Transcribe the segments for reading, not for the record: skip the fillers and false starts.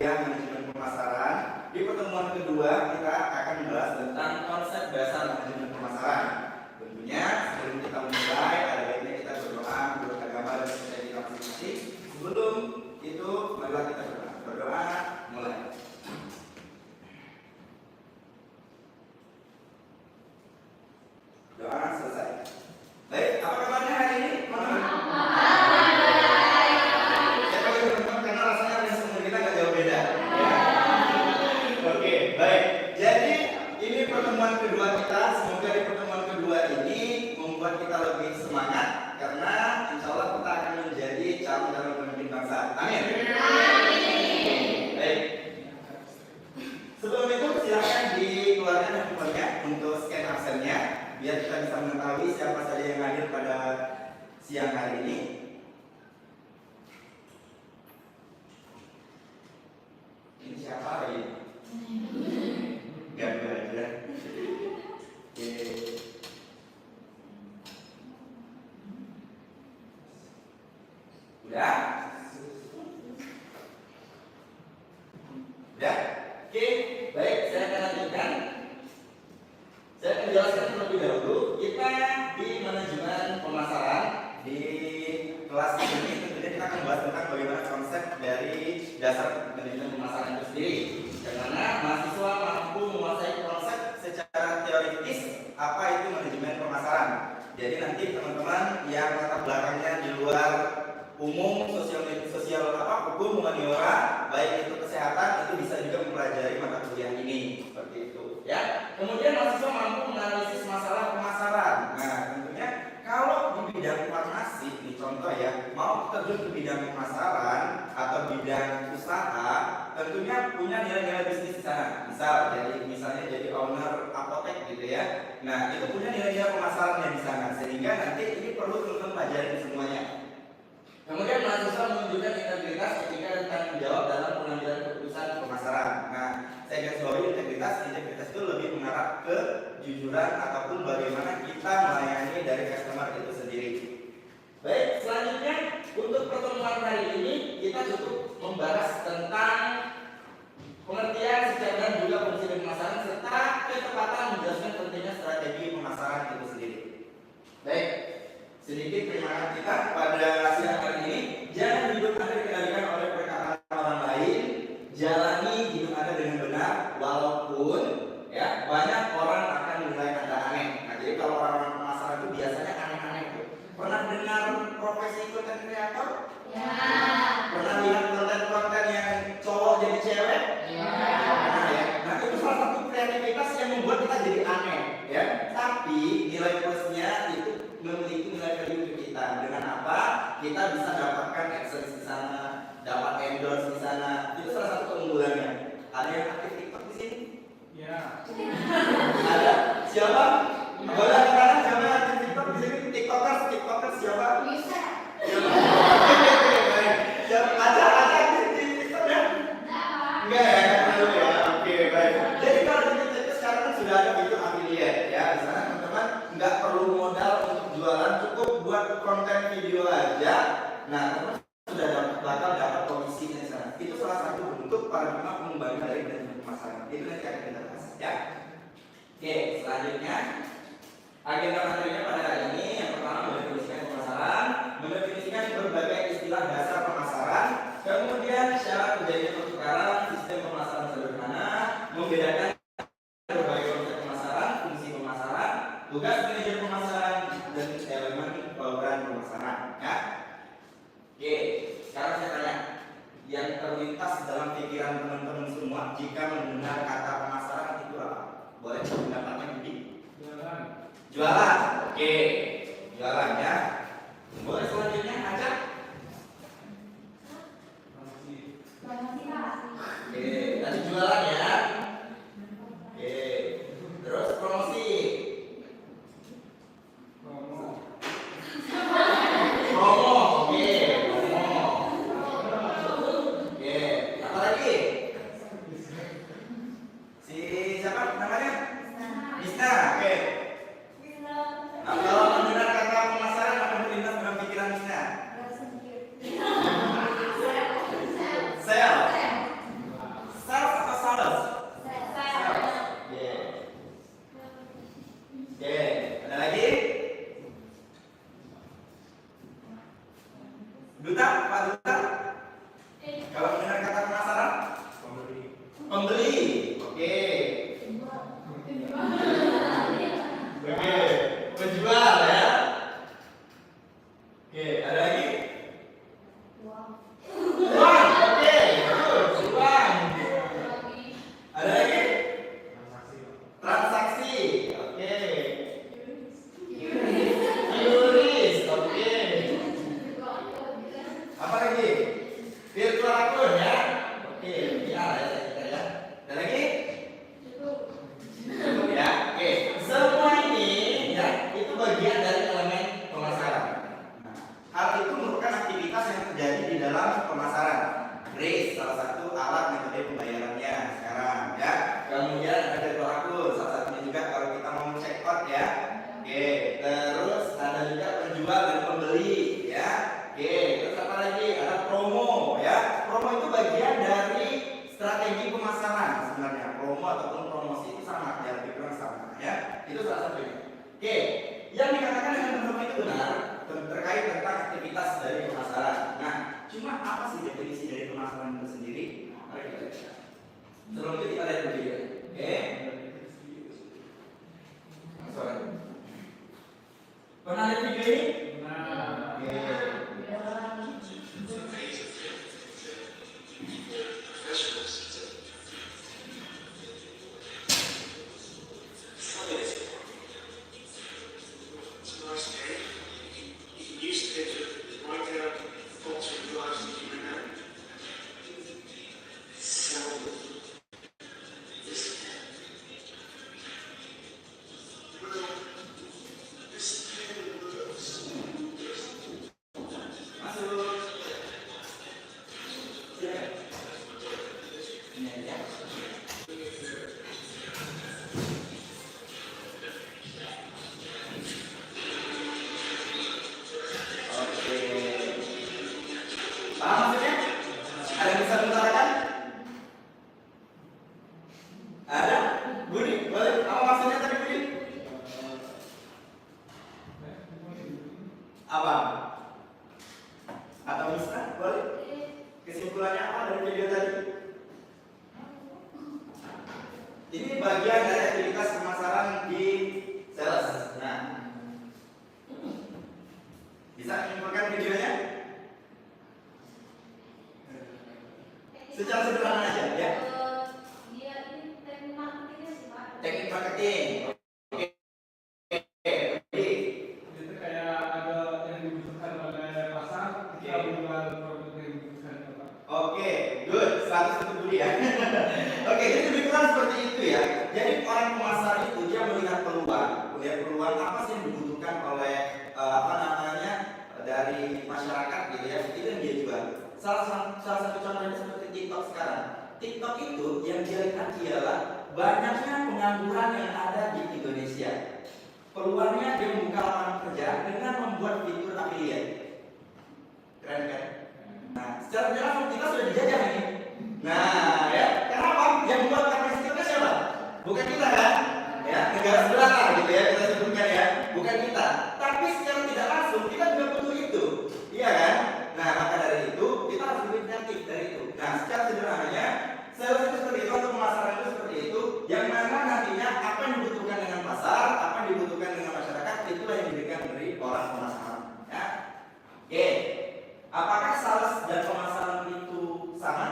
kuliah manajemen pemasaran. Di pertemuan kedua kita akan membahas tentang konsep dasar manajemen pemasaran. Tentunya sebelum kita mulai, ada baiknya kita berdoa menurut agama dan percaya kita masing-masing. Sebelum itu, marilah kita berdoa. Berdoa, mulai. Doa selesai. Baik, apa kabarnya hari ini, teman-teman? Siapa yang teman-teman karena rasanya resumber kita nggak jauh beda. Ya. Oke, baik. Jadi ini pertemuan kedua kita. Semoga di pertemuan kedua ini membuat kita lebih semangat karena insya Allah kita akan menjadi calon dalam pemimpin bangsa. Amin. Baik. Sebelum itu silakan dikeluarkan handphonenya untuk scan absennya biar kita bisa mengetahui siapa saja yang hadir pada siang hari ini. Ini siapa lagi? Ganggu aja. Oke. Udah? Udah? Oke, baik, saya akan lanjutkan. Saya akan jelaskan terlebih dahulu. Kita di manajemen pemasaran di kelas ini tentunya kita akan membahas tentang bagaimana konsep dari dasar manajemen pemasaran itu sendiri. Bagaimana mahasiswa mampu menguasai konsep secara teoritis apa itu manajemen pemasaran. Jadi nanti teman-teman yang latar belakangnya di luar umum, sosial hukum, humaniora, baik itu kesehatan, itu bisa juga mempelajari mata kuliah ini seperti itu ya. Kemudian mahasiswa mampu menganalisis masalah pemasaran. Nah, tentunya kalau di bidang farmasi, ini contoh ya, mau terjun ke bidang pemasaran atau bidang usaha, tentunya punya nilai-nilai bisnis di sana. Misalnya jadi owner apotek gitu ya. Nah, itu punya nilai-nilai pemasarannya di sana, sehingga nanti ini perlu teman-teman pelajari semuanya. Kemudian mahasiswa menunjukkan integritas ketika dan tanggung jawab dalam pengambilan keputusan pemasaran. Nah, saya garis bawahi integritas itu lebih mengarah ke jujuran ataupun bagaimana kita melayani dari customer itu sendiri. Baik, selanjutnya untuk pertemuan hari ini kita cukup membahas tentang pengertian secara dan juga fungsi pemasaran serta ketepatan menjelaskan pentingnya strategi pemasaran itu sendiri. Baik. Sedikit penyemangat kita pada siang hari ini. Jangan hidup Anda dikendalikan oleh perkataan orang lain. Jalani hidup Anda dengan benar, walaupun ya banyak orang akan menilai Anda aneh. Nah, jadi kalau orang-orang pemasaran itu biasanya aneh-aneh tuh. Pernah dengar profesi content creator? Ya. Pernah lihat konten-konten yang cowok jadi cewek? Ya. Nah, ya. Nah, itu salah satu kreativitas yang membuat kita jadi aneh, ya. Tapi nilai plusnya itu memiliki nilai value ke kita. Dengan apa? Kita bisa dapatkan AdSense di sana, dapat endorse di sana. Itu salah satu keunggulannya. Ada yang aktif TikTok di sini? Ya. Ada? Siapa? Boleh angkat tangan siapa yang aktif TikTok di sini? TikTokers siapa? Bisa. Siapa? Siapa? Ada aktif di TikTok ya? Enggak ya? Ya. Oke, baik. Jadi kalau di TikTok sekarang kan sudah ada fitur affiliate ya. Di sana teman-teman nggak perlu modal untuk jualan, cukup buat konten video aja. Nah, teman sudah bakal dapat komisinya di sana. Itu salah satu bentuk paradigma pengembangan dari manajemen pemasaran. Itu nanti akan kita bahas ya. Oke, selanjutnya agenda materinya pada hari ini yang pertama mendefinisikan pemasaran, mendefinisikan berbagai istilah dasar pemasaran, kemudian syarat terjadinya pertukaran, sistem pemasaran sederhana, membedakan berbagai konsep pemasaran, fungsi pemasaran, tugas manajer pemasaran, dan elemen bauran pemasaran ya. Oke, sekarang saya tanya, yang terlintas dalam pikiran teman-teman semua jika mendengar kata pemasaran itu apa? Boleh pendapatnya Budi? Jualan. Oke, jualan ya. Boleh selanjutnya ajak. Oke, tadi jualan ya. Oke, terus promosi. Promo, oke, promo. Oke, apa lagi? Si siapa namanya? Bisna, oke. Kalau Itu salah satunya. Oke, yang dikatakan dengan teman-teman itu benar terkait tentang aktivitas dari pemasaran. Nah, cuma apa sih definisi dari pemasaran itu sendiri? Mari kita lihat. Sebelum itu kita lihat dulu ya. Oke. Pernah lihat video ini? Nah. Oke. Ini bagian dari aktivitas pemasaran di sales. Nah, bisa menyimpulkan videonya? Secara sederhana aja, ya. Dia ini teknik marketingnya sih, Pak. Teknik marketing. Oke. Itu kayak ada yang dibutuhkan oleh pasar, kita menjual produk yang dibutuhkan Pak. Oke, good. 101 budi ya. Oke, jadi lebih kurang seperti itu ya. Jadi orang pemasar itu dia melihat peluang apa sih yang dibutuhkan oleh dari masyarakat gitu ya. Itu yang dia jual. Salah satu contohnya seperti TikTok sekarang. TikTok itu yang dia lihat ialah banyaknya pengangguran yang ada di Indonesia. Peluangnya dia membuka lapangan kerja dengan membuat fitur affiliate. Keren kan? Nah, secara jelas kita sudah dijajah ini. Nah, ya, kenapa? Yang membuat aplikasi itu siapa? Bukan kita kan? Ya, negara sebelah lah gitu ya, kita sebutkan ya. Bukan kita. Tapi secara tidak langsung kita juga butuh itu. Iya kan? Nah, maka dari itu kita harus lebih kreatif dari itu. Nah, secara sederhananya, sales itu seperti itu atau pemasaran itu seperti itu, yang mana nantinya apa yang dibutuhkan dengan pasar, apa yang dibutuhkan dengan masyarakat, itulah yang diberikan dari orang pemasaran. Ya. Oke. Apakah sales dan pemasaran itu sama?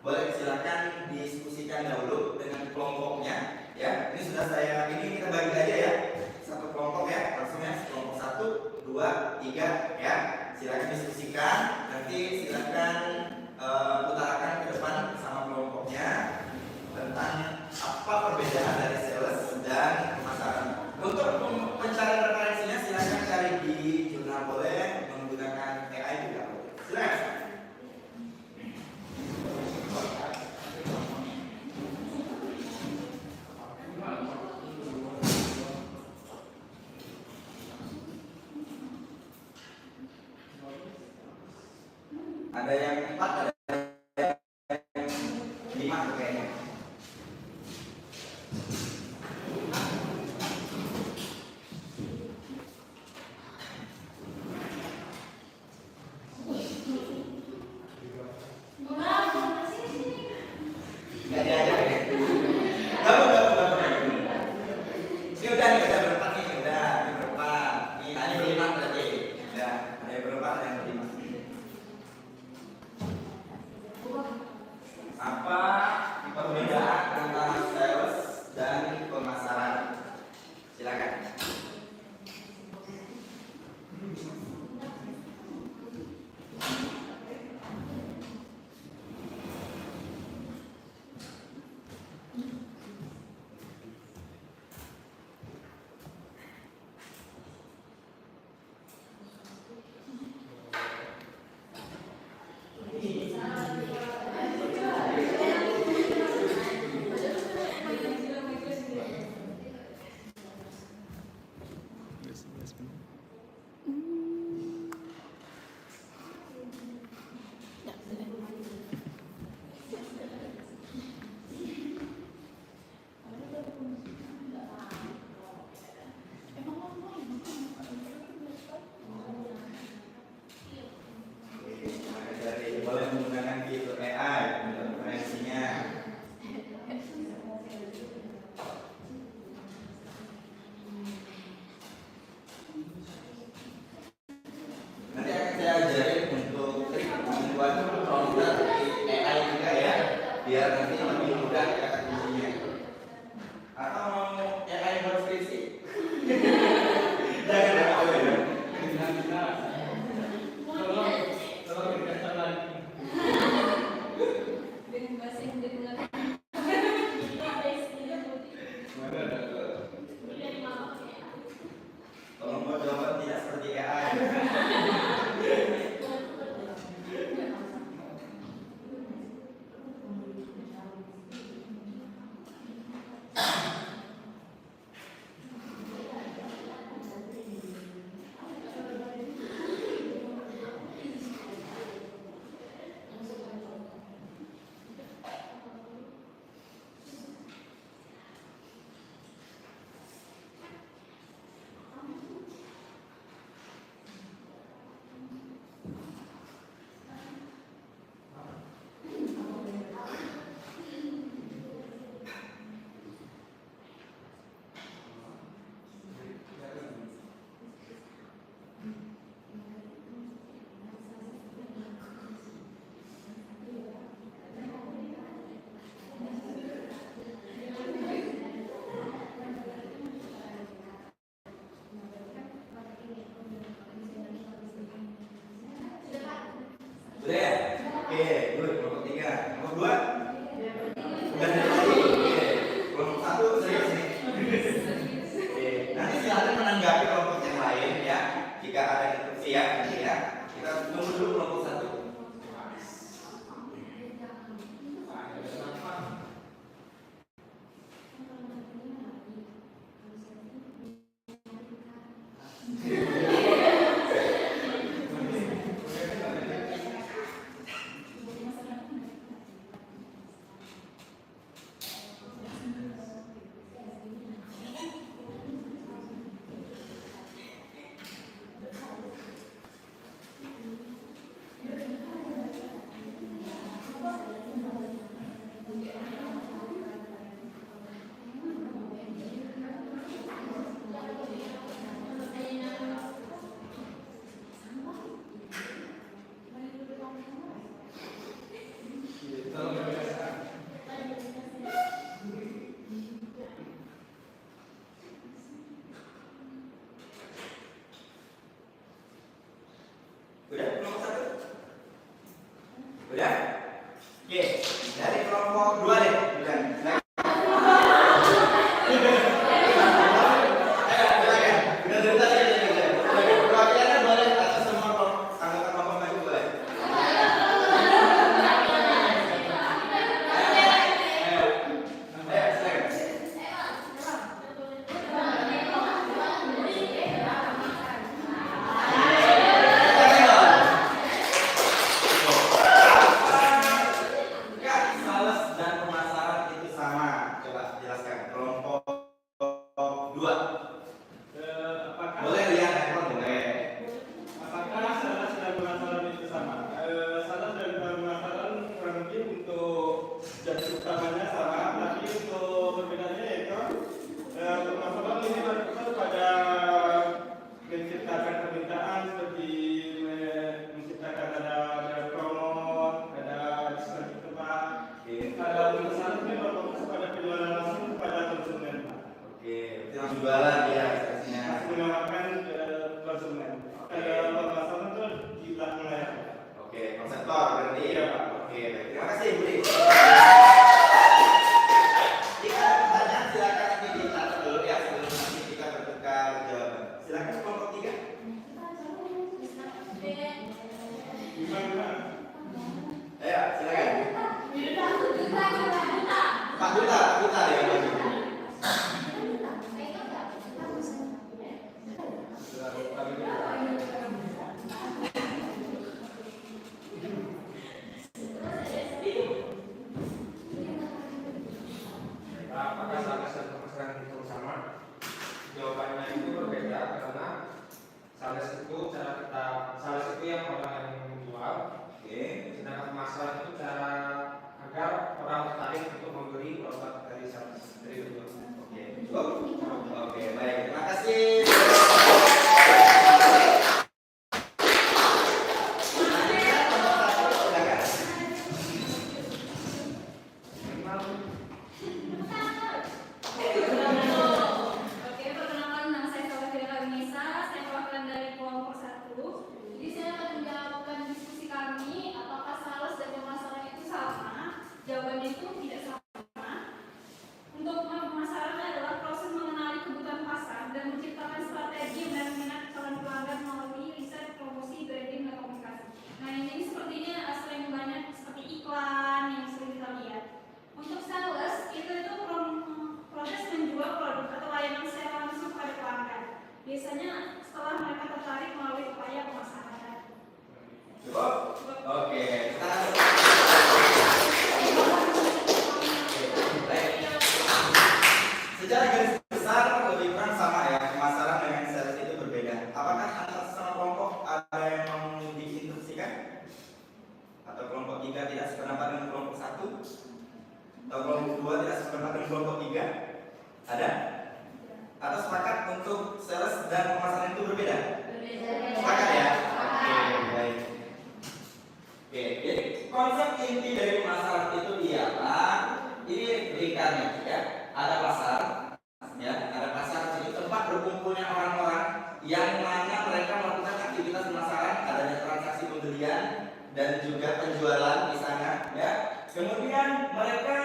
Boleh silakan diskusikan dahulu dengan kelompoknya. Ya, ini sudah ini kita bagi aja ya. Satu kelompok ya, langsung ya. Kelompok 1, 2, 3 ya. Silakan diskusikan. Nanti silakan utarakan ke depan sama kelompoknya tentang apa perbedaan dari sales dan pemasaran. Untuk pencarian referensinya silakan cari di jurnal boleh, menggunakan AI juga boleh. Silakan. Ada yang 4, ada yang 5 kayaknya. Nggak diajak ya? Gabung. Ini udah nih, udah berempat nih, udah berempat. Ini ada berlima berarti. Ya, ada berempat, ada yang berlima. Apa perbedaan antara sales dan pemasaran? Silakan. biar nanti lebih mudah kata kuncinya. Atau mau yang lain buat skripsi? Jangan ya. Tolong dikasih lagi. Dengan bahasa Inggris dengan Tolong buat jawaban tidak seperti AI. Sudah ya? Oke, good. Kelompok 3. Kelompok 2? Udah dari tadi? Oke. Kelompok 1 serius nih? Oke. Nanti silakan menanggapi kelompok yang lain ya. Jika ada instruksi ya, nanti ya. Kita tunggu dulu kelompok 1. Udah kelompok 1? Udah? Oke, dari kelompok 2 deh. Udah. Nah. Udah dari tadi ya. Perwakilannya boleh atau semua anggota kelompok maju boleh. Ayo, silakan. Sales dan pemasaran itu sama. Coba jelaskan. Kelompok 2. Apakah Boleh lihat handphone boleh. apakah salah dan pemasaran itu sama? Salah dan pemasaran kurang lebih untuk jasa utamanya sama, tapi untuk perbedaannya yaitu pemasaran ini berfokus pada menciptakan permintaan seperti menciptakan ada promo, ada diskon di tempat. Kalau pemasaran ini berfokus pada penjualan langsung kepada konsumen, Oke, berarti langsung jualan ya sepertinya. menawarkan ke konsumen. Kalau pemasaran itu di belakang layar. Oke, konseptor berarti ya Pak. Oke, baik. Terima kasih Budi. Jika ada pertanyaan silakan nanti dicatat dulu ya sebelum nanti kita bertukar jawaban. Silakan kelompok 3. Gimana? Ayo, silakan. Pak Duta ya Pak Duta. Apakah sales dan pemasaran itu sama? Jawabannya itu berbeda karena sales itu yang orang yang menjual, Oke. sedangkan pemasaran itu cara agar orang tertarik untuk membeli produk dari sales. tujuannya itu tidak sama. Untuk pemasaran adalah proses mengenali kebutuhan pasar dan menciptakan strategi dan minat calon pelanggan melalui riset, promosi, branding, dan komunikasi. Nah, ini sepertinya sering banyak seperti iklan yang sering kita lihat. Untuk sales itu proses menjual produk atau layanan secara langsung pada pelanggan. Biasanya setelah mereka tertarik melalui upaya pemasaran. Cukup? Oke, kita secara garis besar lebih kurang sama ya, pemasaran dengan sales itu berbeda. Apakah antara sesama kelompok ada yang mau diinstruksikan? Atau kelompok 3 tidak sependapat dengan kelompok 1? Atau kelompok 2 tidak sependapat dengan kelompok 3? Ada? Atau sepakat untuk sales dan pemasaran itu berbeda? Sepakat ya? Oke, baik. Oke, jadi konsep inti dari pemasaran itu ialah ini ringkasnya ya. Ada pasar, ya, ada pasar jadi tempat berkumpulnya orang-orang yang mana mereka melakukan aktivitas pemasaran, adanya transaksi pembelian dan juga penjualan di sana, ya. Kemudian mereka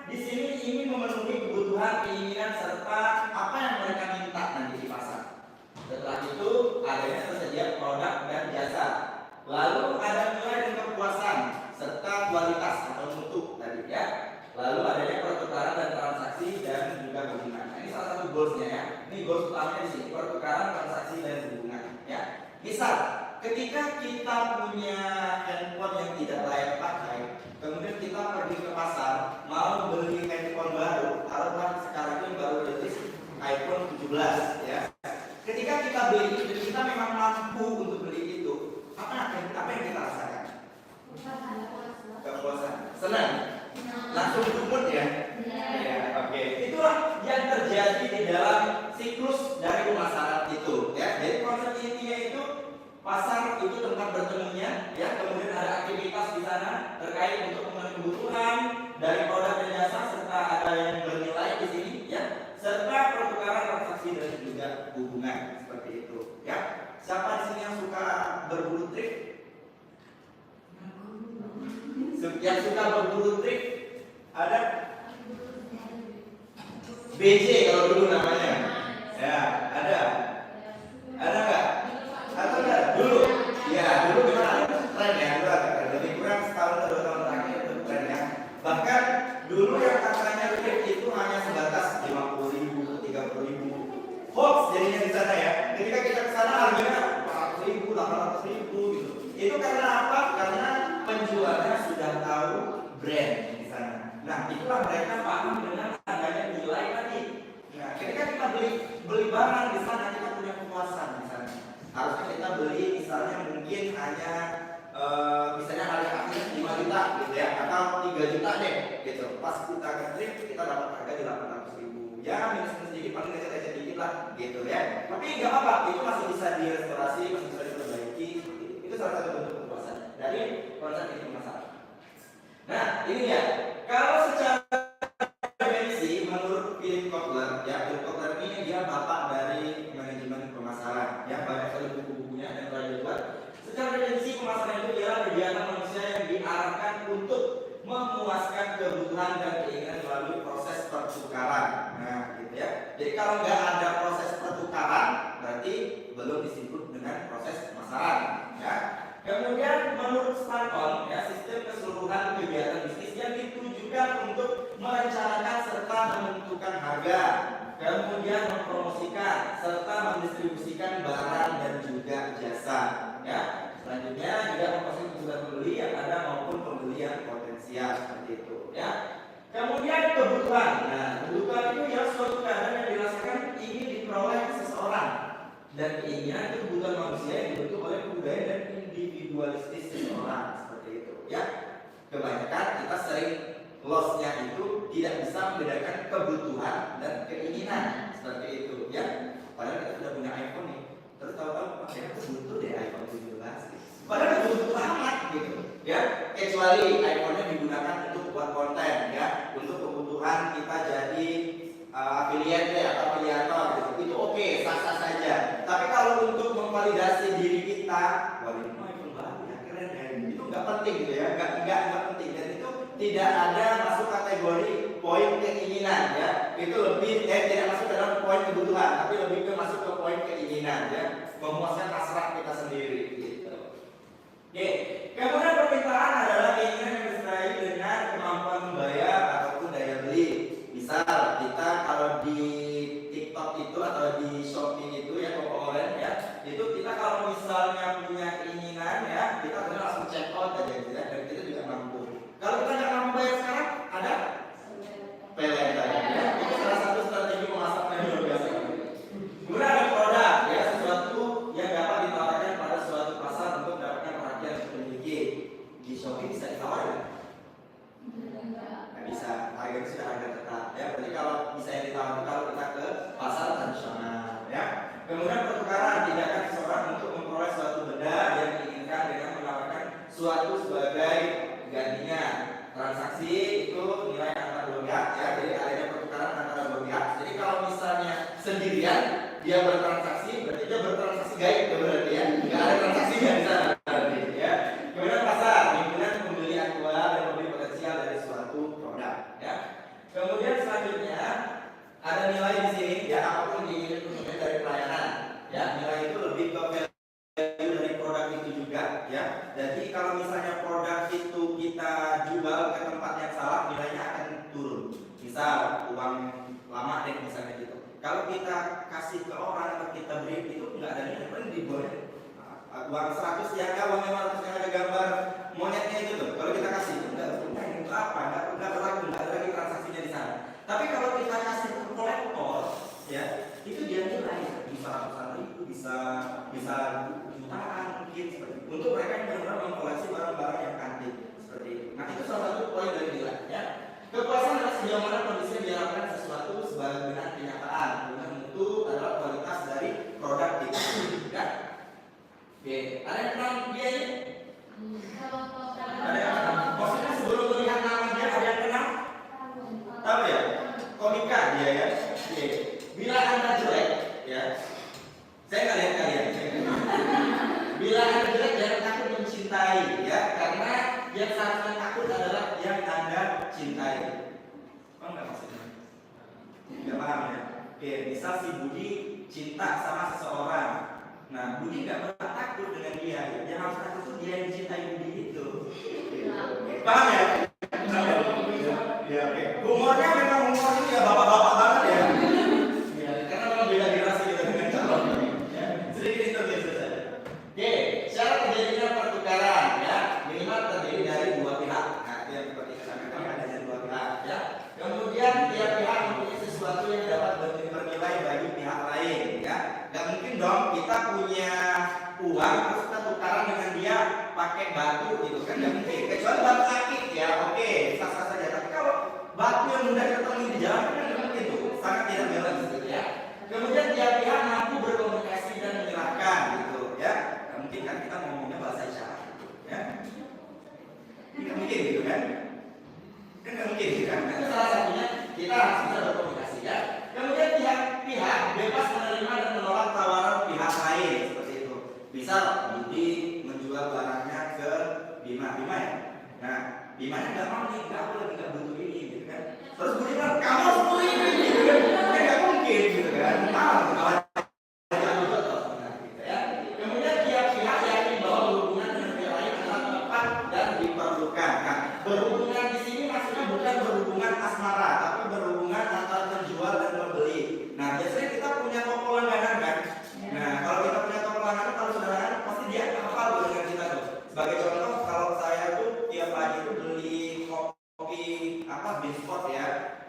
di sini ingin memenuhi kebutuhan, keinginan serta apa yang mereka minta nanti di pasar. Setelah itu adanya tersedia produk dan jasa. Lalu ada nilai dan kepuasan serta kualitas atau mutu tadi ya. Lalu adanya pertukaran dan transaksi dan juga hubungan. Nah, ini salah satu goalsnya ya. Ini goals utamanya di sini, pertukaran, transaksi dan hubungan ya. Misal, ketika kita punya handphone yang tidak layak pakai, kemudian kita pergi ke pasar mau beli handphone baru, taruhlah sekarang ini baru rilis iPhone 17 ya. Ketika kita beli dan kita memang mampu untuk beli itu, apa yang kita rasakan? Kepuasan, senang, langsung dumut ya. Ya, oke. Itulah yang terjadi di dalam siklus dari pemasaran itu. Ya, jadi konsep intinya itu pasar itu tempat bertemunya, ya. Kemudian ada aktivitas di sana terkait untuk memenuhi kebutuhan dari produk dan jasa serta ada yang bernilai di sini, ya. Serta pertukaran transaksi dan juga hubungan seperti itu, ya. Siapa di sini yang suka berburu trik? Yang suka berburu trik ada? BJ kalau dulu namanya, ya ada nggak? Atau enggak? Dulu, ya dulu memang tren ya, dulu agak lebih kurang setahun atau 2 tahun terakhir itu tren ya. Bahkan dulu yang katanya trik itu hanya sebatas 50.000, 30.000. Hoax jadinya di sana ya. Ketika kita ke sana harganya 400.000, 800.000 gitu. Itu karena apa? Karena penjualnya sudah tahu brand di sana. Nah, itulah mereka paham dengan harganya nilai tadi. Nah, ketika kita beli barang di sana kita punya kepuasan di sana. Harusnya kita beli misalnya mungkin hanya misalnya harga akhirnya 5 juta gitu ya, atau 3 juta deh gitu. Pas kita ke trip kita dapat harga di 800.000. Ya minus sedikit, paling lecet dikit lah gitu ya. Tapi nggak apa-apa, itu masih bisa direstorasi, masih bisa diperbaiki. Itu salah satu bentuk kepuasan dari konsep ini masalah. Nah, ini ya. Kalau secara definisi menurut Philip Kotler, ya Philip Kotler ini dia bapak dari manajemen pemasaran, ya banyak sekali buku-bukunya dan terlalu buat. Secara definisi pemasaran itu ialah kegiatan manusia yang diarahkan untuk memuaskan kebutuhan dan keinginan melalui proses pertukaran. Nah, gitu ya. Jadi kalau nggak ada proses pertukaran, berarti belum disebut dengan proses pemasaran, ya. Kemudian menurut Stanton, ya sistem keseluruhan kegiatan bisnis yang ditujukan untuk merencanakan serta menentukan harga, kemudian mempromosikan serta mendistribusikan barang dan juga jasa. Ya, selanjutnya juga memproses kebutuhan pembeli yang ada maupun pembeli yang potensial seperti itu. Ya. Kemudian kebutuhan. Nah, kebutuhan itu ya suatu keadaan yang dirasakan ingin diperoleh seseorang dan keinginan itu kebutuhan manusia yang dibentuk oleh budaya dan individualistis seseorang seperti itu. Ya, kebanyakan kita sering loss-nya itu tidak bisa membedakan kebutuhan dan keinginan seperti itu. Ya, padahal kita sudah punya iPhone nih, terus tahu-tahu saya butuh deh iPhone 17. Padahal butuh amat gitu. Ya, kecuali iPhone-nya digunakan untuk buat konten, ya, untuk kebutuhan kita jadi affiliate atau afiliator gitu. Itu oke, sah-sah saja. Tapi kalau untuk memvalidasi diri kita, wah ini iPhone baru ya, keren ya. Itu nggak penting gitu ya, nggak penting dan itu tidak ada masukan kategori poin keinginan ya. Itu lebih tidak masuk ke dalam poin kebutuhan, tapi lebih ke masuk ke poin keinginan ya. Memuaskan hasrat kita sendiri gitu. Oke. Kemudian permintaan adalah keinginan yang disertai dengan kemampuan membayar ataupun daya beli. Misal kita kalau di TikTok itu atau di Shopee itu ya, Koko Oren ya, itu kita kalau misalnya punya keinginan ya, kita benar langsung check out aja gitu ya, dan kita juga mampu. Kalau kita nggak mampu bayar sekarang, ada pay later ya. Itu salah satu strategi pemasaran yang luar biasa. Kemudian ada produk ya, sesuatu yang dapat ditawarkan pada suatu pasar untuk mendapatkan perhatian yang dimiliki. Di Shopee bisa ditawarkan? Nggak bisa, harganya sudah harga tetap ya. Berarti kalau bisa yang ditawarkan kalau kita ke pasar tradisional ya. Kemudian pertukaran, tindakan seseorang untuk memperoleh suatu benda yang diinginkan dengan menawarkan suatu sebagai gantinya. Transaksi itu nilai antara dua pihak ya, jadi adanya pertukaran antara dua pihak. Jadi kalau misalnya sendirian dia bertransaksi, berarti dia bertransaksi gaib berarti ya, nggak ada transaksinya di sana berarti ya. Kemudian pasar, himpunan pembeli aktual dan pembeli potensial dari suatu produk ya. Kemudian selanjutnya ada nilai di sini ya, apapun diinginkan kemudian dari pelayanan ya. Nilai itu lebih ke value dari produk itu juga ya. Jadi kalau misalnya produk itu kita jual ke tempat yang salah, nilainya akan turun. Misal uang lama deh misalnya gitu. Kalau kita kasih ke orang atau kita beri itu nggak ada nilai, paling dibuat uang 100 ya, uang 500 yang ada gambar monyetnya itu tuh. Kalau kita kasih enggak itu apa? Enggak berlaku, enggak ada lagi transaksinya di sana. Tapi kalau kita kasih ke kolektor ya, itu dia nilai bisa ratusan ribu, bisa jutaan mungkin seperti itu. Untuk mereka yang benar-benar mengkoleksi barang-barang yang antik seperti itu. Nah itu salah satu poin dari nilai ya. Kepuasan adalah sejauh mana kondisi yang diharapkan sesuatu sebagai benar kenyataan. Kemudian itu adalah kualitas dari produk itu ya. Oke, ada yang kenal dia ini? Ada yang kenal? Maksudnya sebelum melihat nama dia ada yang kenal? Tahu ya? Komika dia ya. Oke. Bila Anda jelek ya, saya nggak lihat kalian. Bila Anda jelek jangan takut mencintai ya, karena yang seharusnya takut adalah yang Anda cintai. Paham nggak maksudnya? Nggak paham ya? Oke, misal si Budi cinta sama seseorang. Nah, Budi nggak pernah takut dengan dia. Yang harus takut itu dia yang cintai Budi itu. Paham ya? Ya, oke. Humornya memang humor itu ya bapak-bapak banget ya. Ya, karena memang beda generasi kita dengan calon. Ya, sedikit interview saja. Oke, syarat terjadinya pertukaran ya, minimal terdiri dari dua pihak. Nah, itu yang seperti kita katakan ada dari dua pihak ya. Kemudian tiap pihak mempunyai sesuatu yang dapat bernilai bagi pihak lain ya. Gak mungkin dong kita punya uang terus kita tukaran dengan dia pakai batu gitu kan, gak mungkin. Kecuali batu akik ya, oke, sah-sah saja. Tapi kalau batu yang mudah ditemui di jalan kan gak mungkin tuh, sangat tidak balance gitu ya. Kemudian tiap pihak mampu berkomunikasi dan menyerahkan gitu ya. Gak mungkin kan kita ngomongnya bahasa isyarat gitu ya. Gak mungkin gitu kan. Kan gak mungkin gitu kan. Itu salah satunya kita harus bisa berkomunikasi ya. Kemudian tiap pihak bebas menerima dan menolak tawaran pihak lain seperti itu. Misal Budi menjual barangnya ke Bima ya. Nah, Bimanya nggak mau nih, aku lagi nggak butuh ini gitu kan. Terus Budi bilang kamu harus butuh ini gitu kan. Kan nggak mungkin gitu kan. Kemudian tiap pihak yakin bahwa berhubungan dengan pihak lain adalah tepat dan diperlukan. Nah, berhubungan di sini maksudnya bukan berhubungan asmara, tapi berhubungan antara penjual dan pembeli. Nah, biasanya kita punya toko langganan kan. Nah, kalau kita punya toko langganan, kalau saudara pasti dia hafal dengan kita tuh. Sebagai contoh, kalau saya tuh tiap pagi itu beli kopi Beansport ya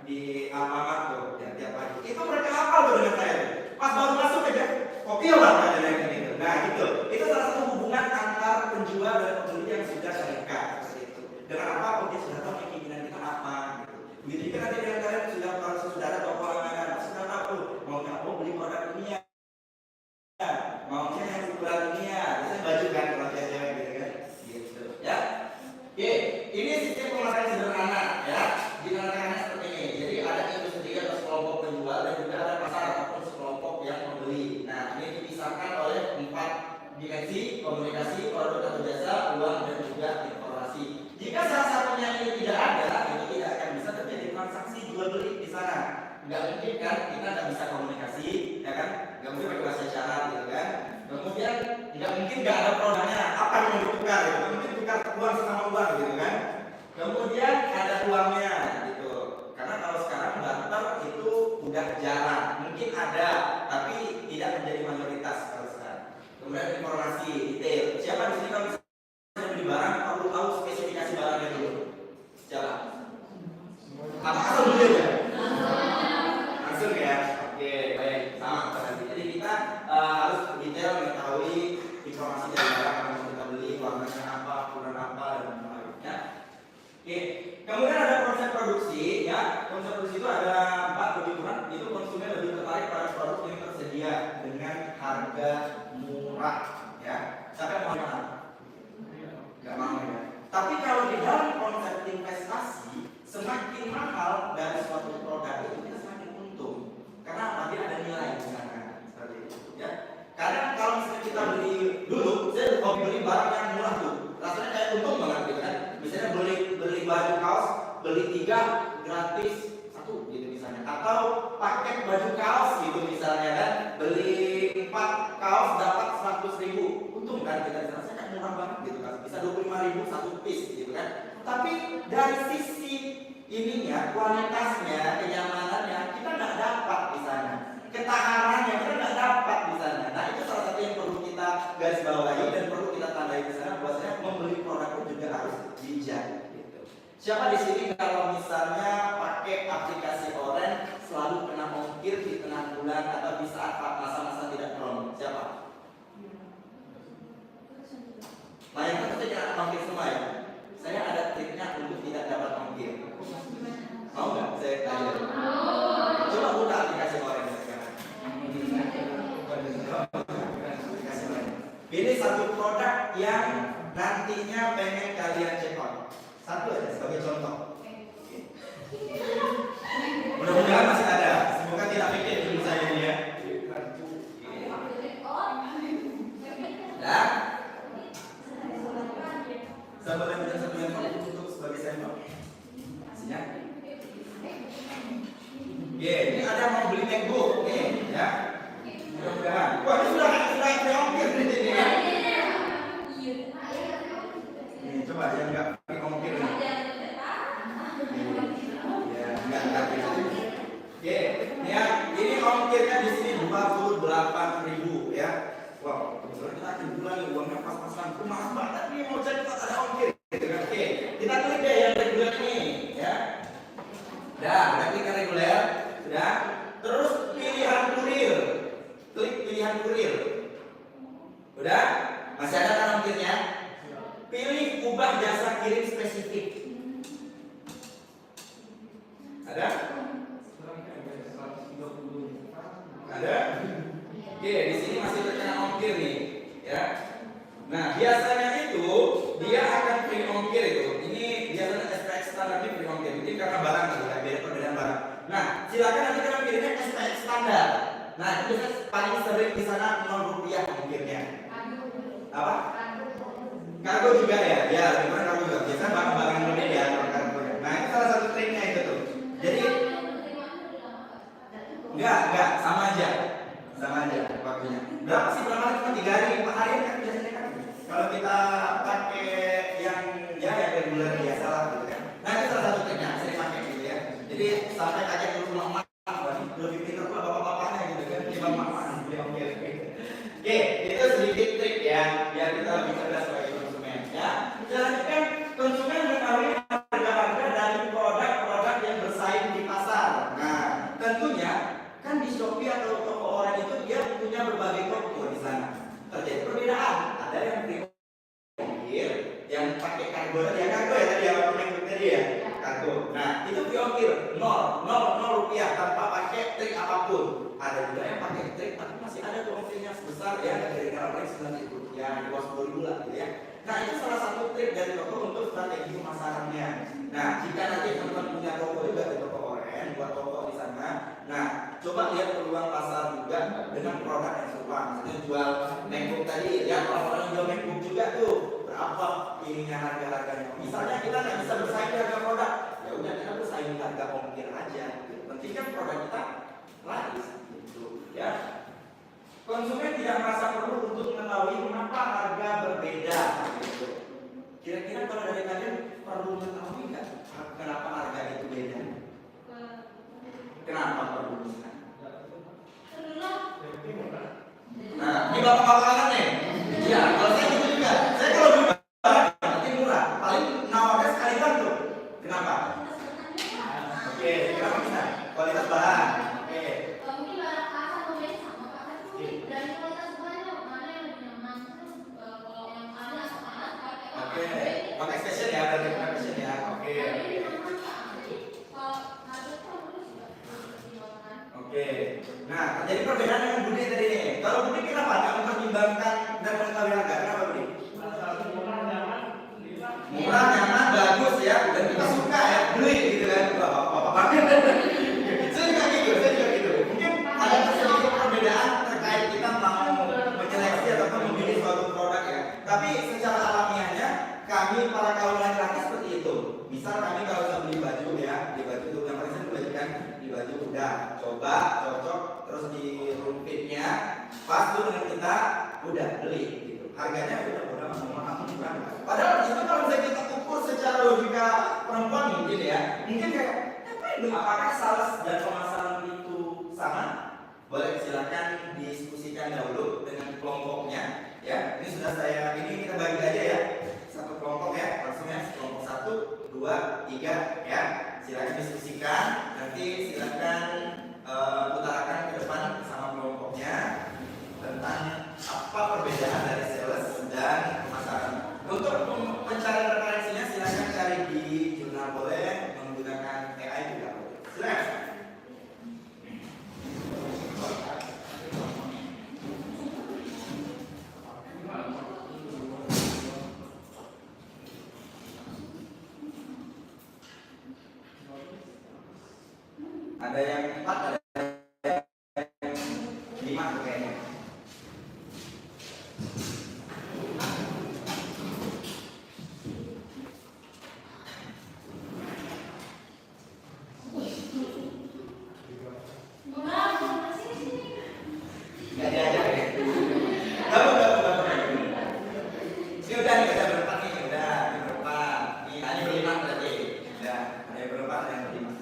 di Alfamart tuh ya, tiap pagi. Itu mereka hafal dengan saya tuh. Pas baru masuk aja, kopi lah katanya gitu. Nah, gitu. Itu salah satu hubungan antar penjual dan pembeli yang sudah terikat seperti itu. Dengan apa? Dia sudah tahu keinginan kita apa gitu. Begitu juga nanti dengan kalian sudah kalau sudah ada toko langganan, sudah tahu maunya beli produk ini ya, maunya yang ukuran ini ya, biasanya baju kan kalau cewek gitu kan, gitu ya. Oke, ini sistem pemasaran sederhana ya, dikatakannya seperti ini. Jadi ada industri atau sekelompok penjual dan juga ada pasar ataupun sekelompok yang membeli. Nah, ini dipisahkan oleh 4 dimensi: komunikasi, produk atau jasa, uang dan juga informasi. Jika salah satunya ini tidak ada, itu tidak akan bisa terjadi nggak mungkin kan kita nggak bisa komunikasi, ya kan? Nggak mungkin pakai bahasa isyarat gitu kan? Kemudian nggak mungkin nggak ada produknya, apa yang mau ditukar? Gitu. Nggak mungkin tukar uang sama uang gitu kan? Kemudian ada uangnya gitu. Karena kalau sekarang barter itu udah jarang, mungkin ada, tapi tidak menjadi mayoritas kalau sekarang. Kemudian informasi detail. Siapa di sini kalau misalnya beli barang perlu tahu spesifikasi barangnya dulu? Siapa? Apa langsung dulu ya? Langsung ya? Oke, baik, sama berarti. Jadi kita harus detail mengetahui informasi dari barang yang mau kita beli, warnanya apa, ukuran apa, dan lain-lain. Ya. Oke, kemudian ada konsep produksi. Ya, konsep produksi itu ada 4 lebih kurang. Itu konsumen lebih tertarik pada produk yang tersedia dengan harga murah. Ya, siapa yang mau mahal? Gak mau ya. Tapi kalau di dalam konsep investasi, semakin mahal dari suatu produk itu kita semakin untung. Karena dia ada nilai di sana, seperti itu. Ya. Kadang kalau misalnya kita beli dulu, saya hobi beli barang yang murah tuh, rasanya kayak untung banget gitu kan. Misalnya beli baju kaos, beli 3 gratis 1 gitu misalnya. Atau paket baju kaos gitu misalnya kan, beli 4 kaos dapat 100.000, untung kan kita rasanya kayak murah banget gitu kan. Bisa 25.000 1 piece gitu kan. Tapi dari sisi ininya, kualitasnya, kenyamanannya kita nggak dapat di sana. Ketahanannya kita nggak dapat di sana. Nah itu salah satu yang perlu kita garis bawahi dan perlu kita tandai di sana. Bahwasanya membeli produk itu juga harus bijak. Gitu. Siapa di sini kalau misalnya pakai aplikasi Orange selalu kena ongkir di tengah bulan atau di saat masa-masa tidak promo? Siapa? Nah yang tentu tidak ongkir semua ya. Saya ada triknya untuk tidak dapat ongkir. Mau nggak saya ajar? Coba buka aplikasi Orange sekarang. Ini satu produk yang nantinya pengen kalian check out. Satu aja sebagai contoh. Mudah-mudahan masih ada. Semoga tidak pikir dulu saya ini ya. Dan sahabat yang punya satu yang untuk sebagai sampel. Hasilnya. Ini ada mau beli MacBook nih, ya. Mudah-mudahan. Wah, ini sudah ongkir di sini ya. Nih, coba yang enggak pakai ongkir nih. Ya, enggak. Oke, nih ya. Ini ongkirnya di sini 28.000 ya. Wow, kebetulan kita akhir bulan nih uangnya pas-pasan. Mahal banget nih mau cek ada ongkir. Oke, kita klik deh yang reguler ini, ya. Udah klik yang reguler, sudah. Terus pilihan kurir, klik pilihan kurir. Udah, masih ada kan ongkirnya? Pilih ubah jasa kirim spesifik. Ada? Ada? Oke, di sini masih terkena ongkir nih, ya. Nah, biasanya itu dia akan free ongkir itu. Ini biasanya SPX standar ini free ongkir. Ini karena barang gitu ya, beda perbedaan barang. Nah, silakan nanti kalian pilihnya SPX standar. Nah, itu biasanya paling sering di sana 0 rupiah ongkirnya. Apa? Kargo juga ya? Ya, gimana kargo juga? Biasanya barang-barang yang berbeda ya kalau kargo. Nah, itu salah satu triknya itu tuh. Jadi enggak, sama aja waktunya. Berapa sih berapa hari? Cuma 3 hari, 4 hari kan biasanya kan. Kalau kita pakai yang reguler biasa lah gitu kan. Nah itu salah satu triknya, sering pakai gitu ya. Jadi sampai kaget dulu sama emak, lebih pintar pula bapak-bapaknya gitu kan. Coba emak beli ongkir. Oke, itu sedikit trik ya, biar kita lebih cerdas sebagai konsumen ya. Selanjutnya konsumen mengetahui harga-harga dari produk-produk yang bersaing di pasar. Nah, tentunya kan di Shopee atau toko Orange itu dia punya berbagai toko di sana. Terjadi perbedaan. Ada yang free ongkir, yang pakai kargo tadi ya tadi ya kargo. Nah itu free ongkir 0 rupiah tanpa pakai trik apapun. Ada juga yang pakai trik tapi masih ada tuh ongkirnya sebesar ya dari negara lain 9.000 ya di bawah 10.000 lah gitu ya. Nah itu salah satu trik dari toko untuk strategi pemasarannya. Nah jika nanti teman-teman punya toko juga di toko Orange, buat toko di sana. Nah coba lihat peluang pasar juga dengan produk yang serupa. Misalnya jual MacBook tadi, ya orang-orang jual MacBook juga tuh berapa ininya harga-harganya. Misalnya kita nggak bisa bersaing di harga produk, ya udah kita bersaing harga ongkir aja. Gitu. Penting kan produk kita laris gitu ya. Konsumen tidak merasa perlu untuk mengetahui kenapa harga berbeda gitu. Kira-kira kalau dari kalian perlu mengetahui nggak kenapa harga itu beda? Kenapa perlu? Nah, ini bapak-bapak kan nih? Iya, kalau saya gitu juga. Saya kalau beli barang nanti murah, paling nawarnya sekali bantu. Kenapa? Oke, kenapa bisa? Kualitas barang. Oke. Mungkin barang kasar modelnya sama Pak, tapi dari kualitas barangnya mana yang lebih nyaman, terus kalau yang panas pakai Oke, pakai fashion ya, dari fashion ya. Oke. jadi nyaman Pak, jadi kalau harga tuh harus juga dipertimbangkan. Oke. Nah, terjadi perbedaan dengan Budi tadi nih. Kalau Budi kenapa nggak mempertimbangkan dan mengetahui harga? Kenapa Budi? Murah, nyaman, bagus ya, dan kita suka ya beli gitu kan. Bapak-bapak. Saya juga gitu. Mungkin ada sedikit perbedaan terkait kita mau menyeleksi ataupun memilih suatu produk ya. Tapi secara alamiahnya kami para kaum laki-laki seperti itu. Misal kami kalau bisa beli baju ya, beli baju itu yang paling sering beli kan, beli baju udah coba cocok terus di room fitnya pas tuh dengan kita udah beli gitu. Harganya udah mahal. Padahal itu kalau misalnya kita ukur secara logika perempuan mungkin ya, mungkin kayak apakah sales dan pemasaran itu sama? Boleh silakan diskusikan dahulu dengan kelompoknya ya. Ini sudah ini kita bagi aja ya. Satu kelompok ya, langsung ya kelompok 1, 2, 3 ya. Silakan diskusikan, nanti silakan utarakan ke depan sama kelompoknya tentang apa perbedaan dari sales dan pemasaran. Untuk pencarian referensinya silakan cari di jurnal boleh, menggunakan AI juga boleh. Silakan. Ada yang 4, ada yang 5 kayaknya. Nggak diajak ya? Udah. Ini udah nih, kita berempat nih, udah ini berempat. Ini hanya berlima berarti. Udah, ada yang berempat, ada yang berlima.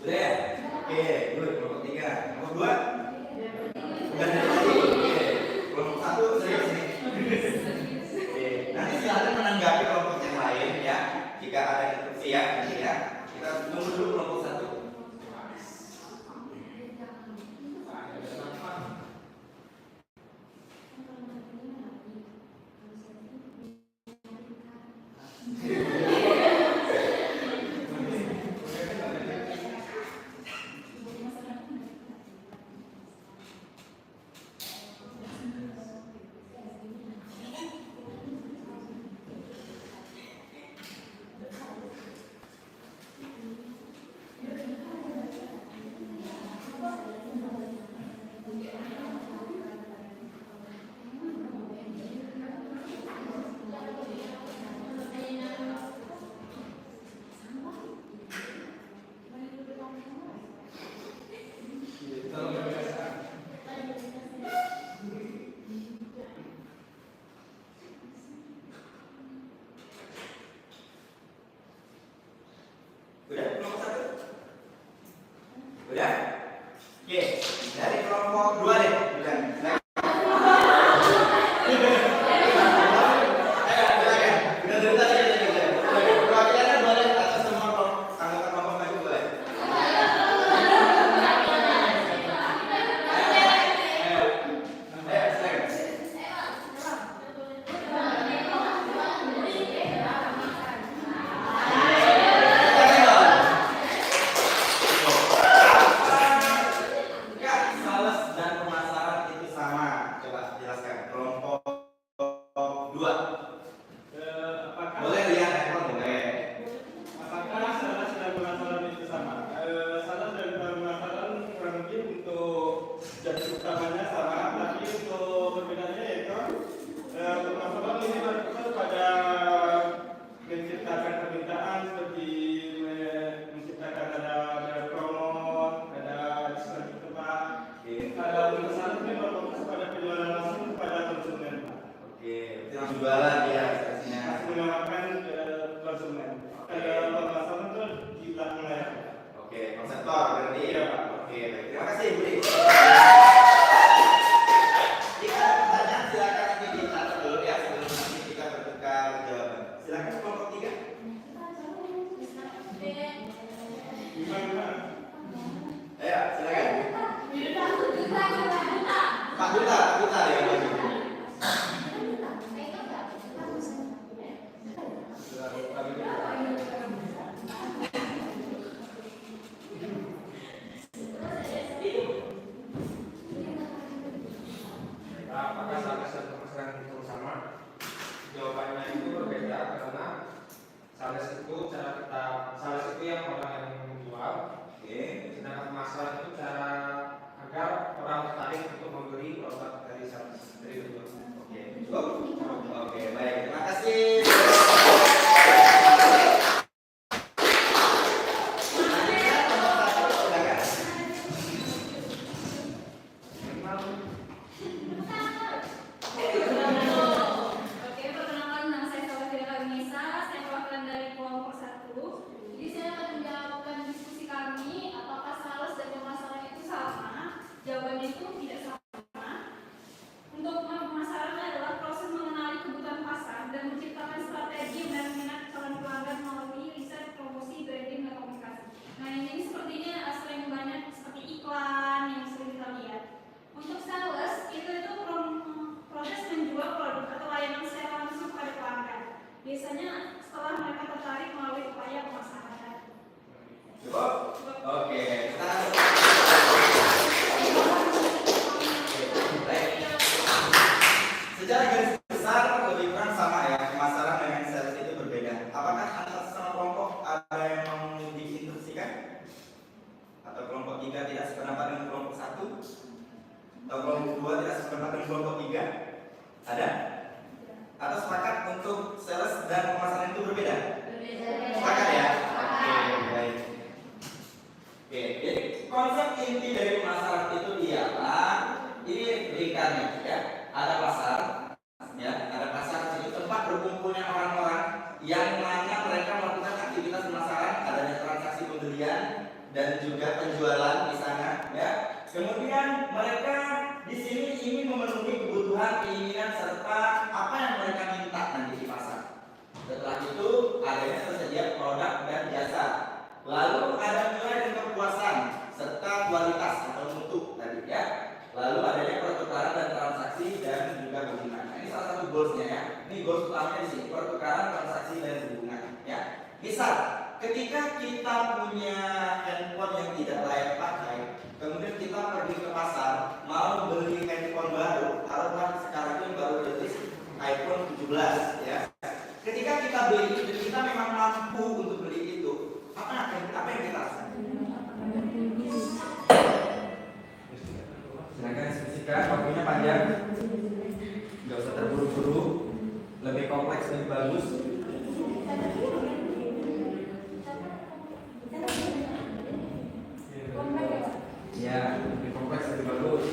Sudah ya? Oke, good. Kelompok 3. Kelompok 2? Udah dari tadi. Oke. Kelompok 1 serius nih. Oke. Nanti silakan menanggapi kelompok yang lain ya. Jika ada instruksi ya, nanti ya. Kita tunggu dulu kelompok 1. Udah kelompok 1? Udah? Oke, dari kelompok 2 deh. Udah. Silakan. Ayo, silakan. Udah dari tadi ya. Perwakilannya boleh atau semua anggota kelompok maju boleh. Ayo, silakan. Sales dan pemasaran itu sama. Coba jelaskan. Kelompok 2. Apakah Boleh lihat handphone boleh. apakah sales dan pemasaran itu sama? Sales dan pemasaran kurang lebih untuk jasa utamanya sama, tapi untuk perbedaannya yaitu pemasaran ini berfokus pada menciptakan permintaan seperti menciptakan ada promo, ada diskon gitu Pak. Kalau untuk sales ini berfokus pada penjualan langsung kepada konsumen Pak. Oke, itu langsung jualan ya seharusnya. Langsung menawarkan ke konsumen. Kalau pemasaran itu di belakang layar. Oke, konseptor berarti. Iya, Pak. Oke, baik. Terima kasih, Budi. Jika ada pertanyaan silakan nanti dicatat dulu ya sebelum nanti kita bertukar jawaban. Silakan kelompok 3. Gimana? Ayo, silakan. Pak Duta ya maju. Apakah sales dan pemasaran itu sama? Jawabannya itu berbeda karena sales itu yang orang yang menjual, Oke. sedangkan pemasaran itu cara agar orang tertarik untuk membeli produk dari sales dari penjual. Oke, cukup? Oke, baik. Terima kasih. Selanjutnya kelompok 1, silakan. Oke, perkenalkan nama saya Salvatira Nisa, saya perwakilan dari kelompok 1. Jadi saya akan menjawabkan diskusi kami, apakah sales dan pemasaran itu sama? Jawabannya itu tidak sama. Untuk pemasaran adalah proses mengenali kebutuhan pasar dan menciptakan strategi dan minat calon pelanggan melalui riset, promosi, branding, dan komunikasi. Nah ini sepertinya sering banyak seperti iklan yang sering kita lihat. Untuk sales itu proses menjual produk atau layanan secara langsung pada pelanggan. Biasanya setelah mereka tertarik melalui upaya pemasaran. Cukup? Oke, kita baik. Secara garis besar lebih kurang sama ya, pemasaran dengan sales itu berbeda. Apakah antara sesama kelompok ada yang mau diinstruksikan? Atau kelompok 3 tidak sependapat dengan kelompok 1? Atau kelompok 2 tidak sependapat dengan kelompok 3? Ada? Atau sepakat untuk sales dan pemasaran itu berbeda? Sepakat ya? Oke, baik. Oke, jadi konsep inti dari pemasaran itu ialah ini lingkarnya ya. Ada pasar, ya, ada pasar itu tempat berkumpulnya orang-orang yang mana mereka melakukan aktivitas pemasaran, adanya transaksi pembelian dan juga penjualan di sana, ya. Kemudian mereka di sini ingin memenuhi kebutuhan, keinginan serta apa yang mereka minta nanti di pasar. Setelah itu adanya tersedia produk dan jasa. Lalu ada nilai dan kepuasan serta kualitas atau mutu tadi, ya. Lalu adanya pertukaran dan transaksi dan juga hubungan. Nah, ini salah satu goalsnya, ya. Ini goals utamanya di sini, pertukaran, transaksi dan hubungan, ya. Misal, ketika kita punya handphone yang tidak layak pakai, kemudian kita pergi ke pasar mau beli handphone baru, taruhlah sekarang ini baru rilis iPhone 17, ya. Ketika kita beli itu, kita memang mampu untuk beli itu. Apa yang kita rasakan? Silakan diskusikan, waktunya panjang, nggak usah terburu-buru, lebih kompleks lebih bagus. Ya, lebih kompleks lebih bagus.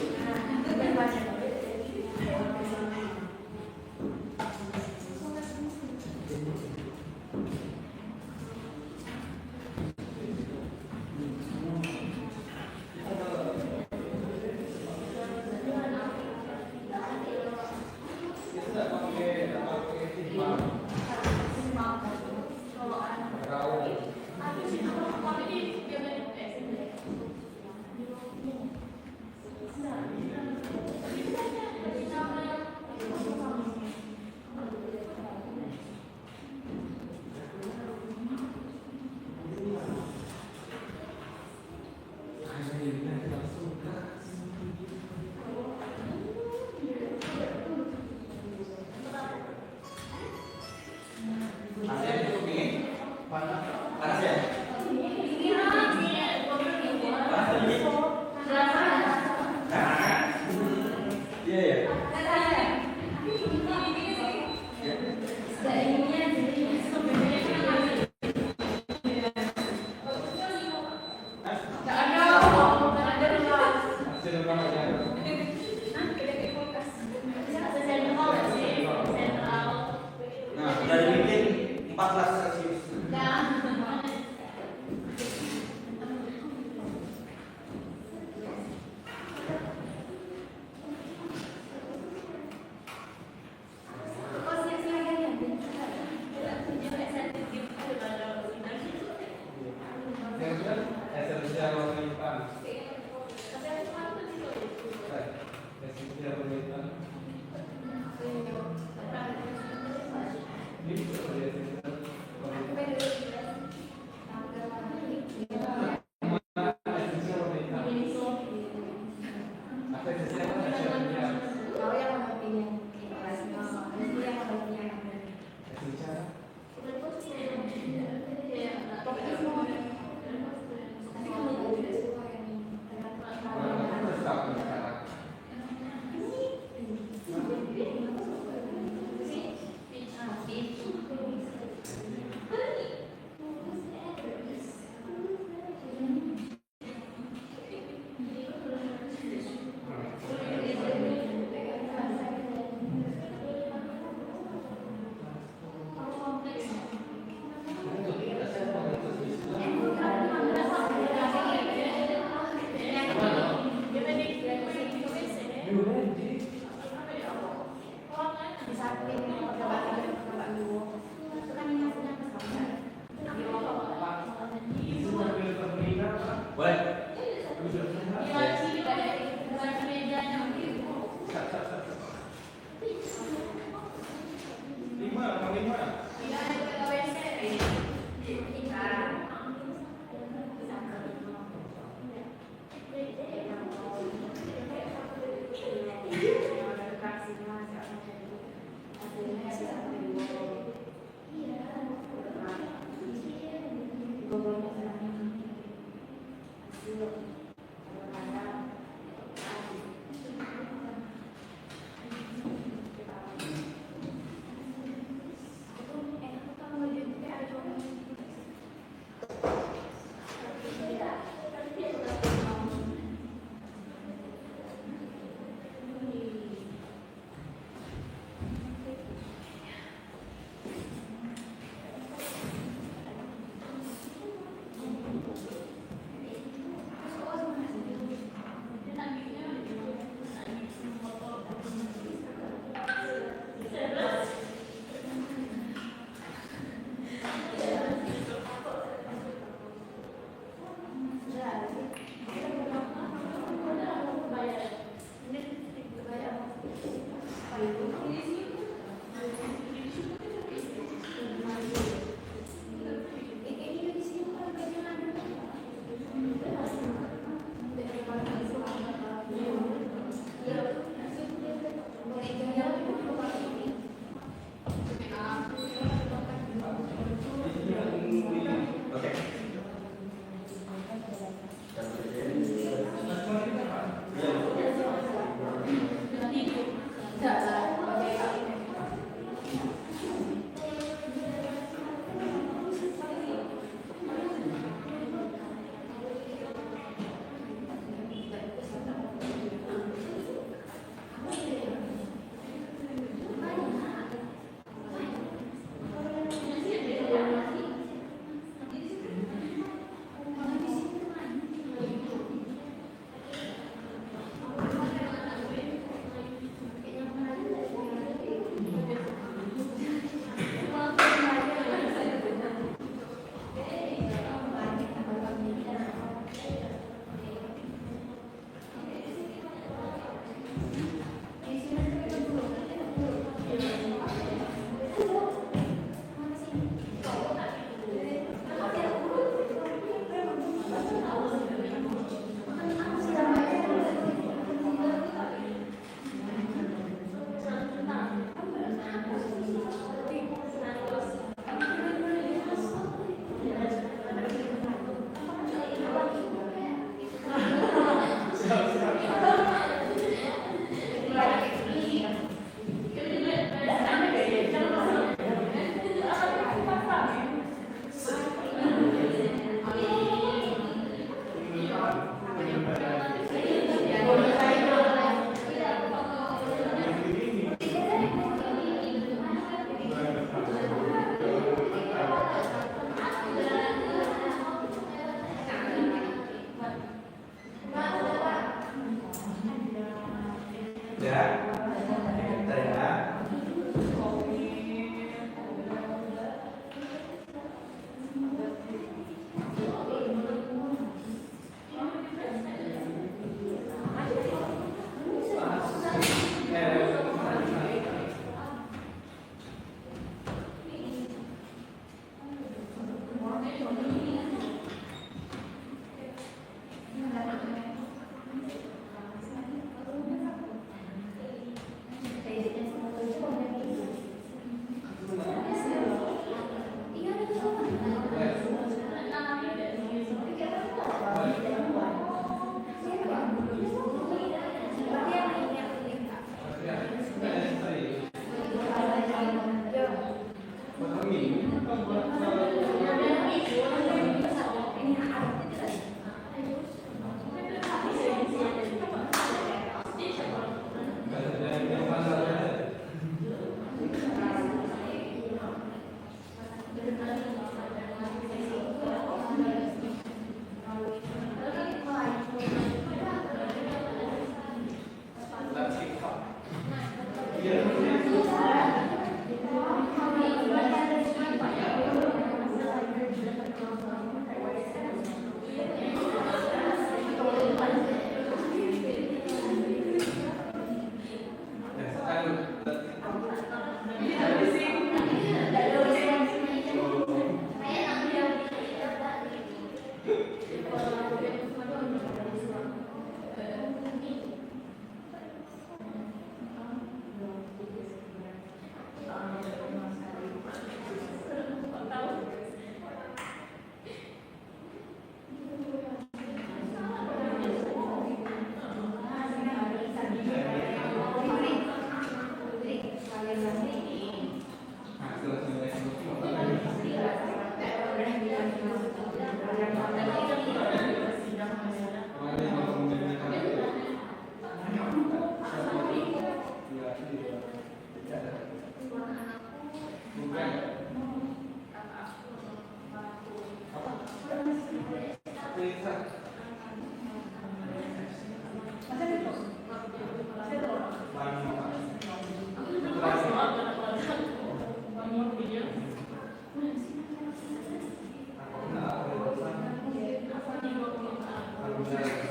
Iya.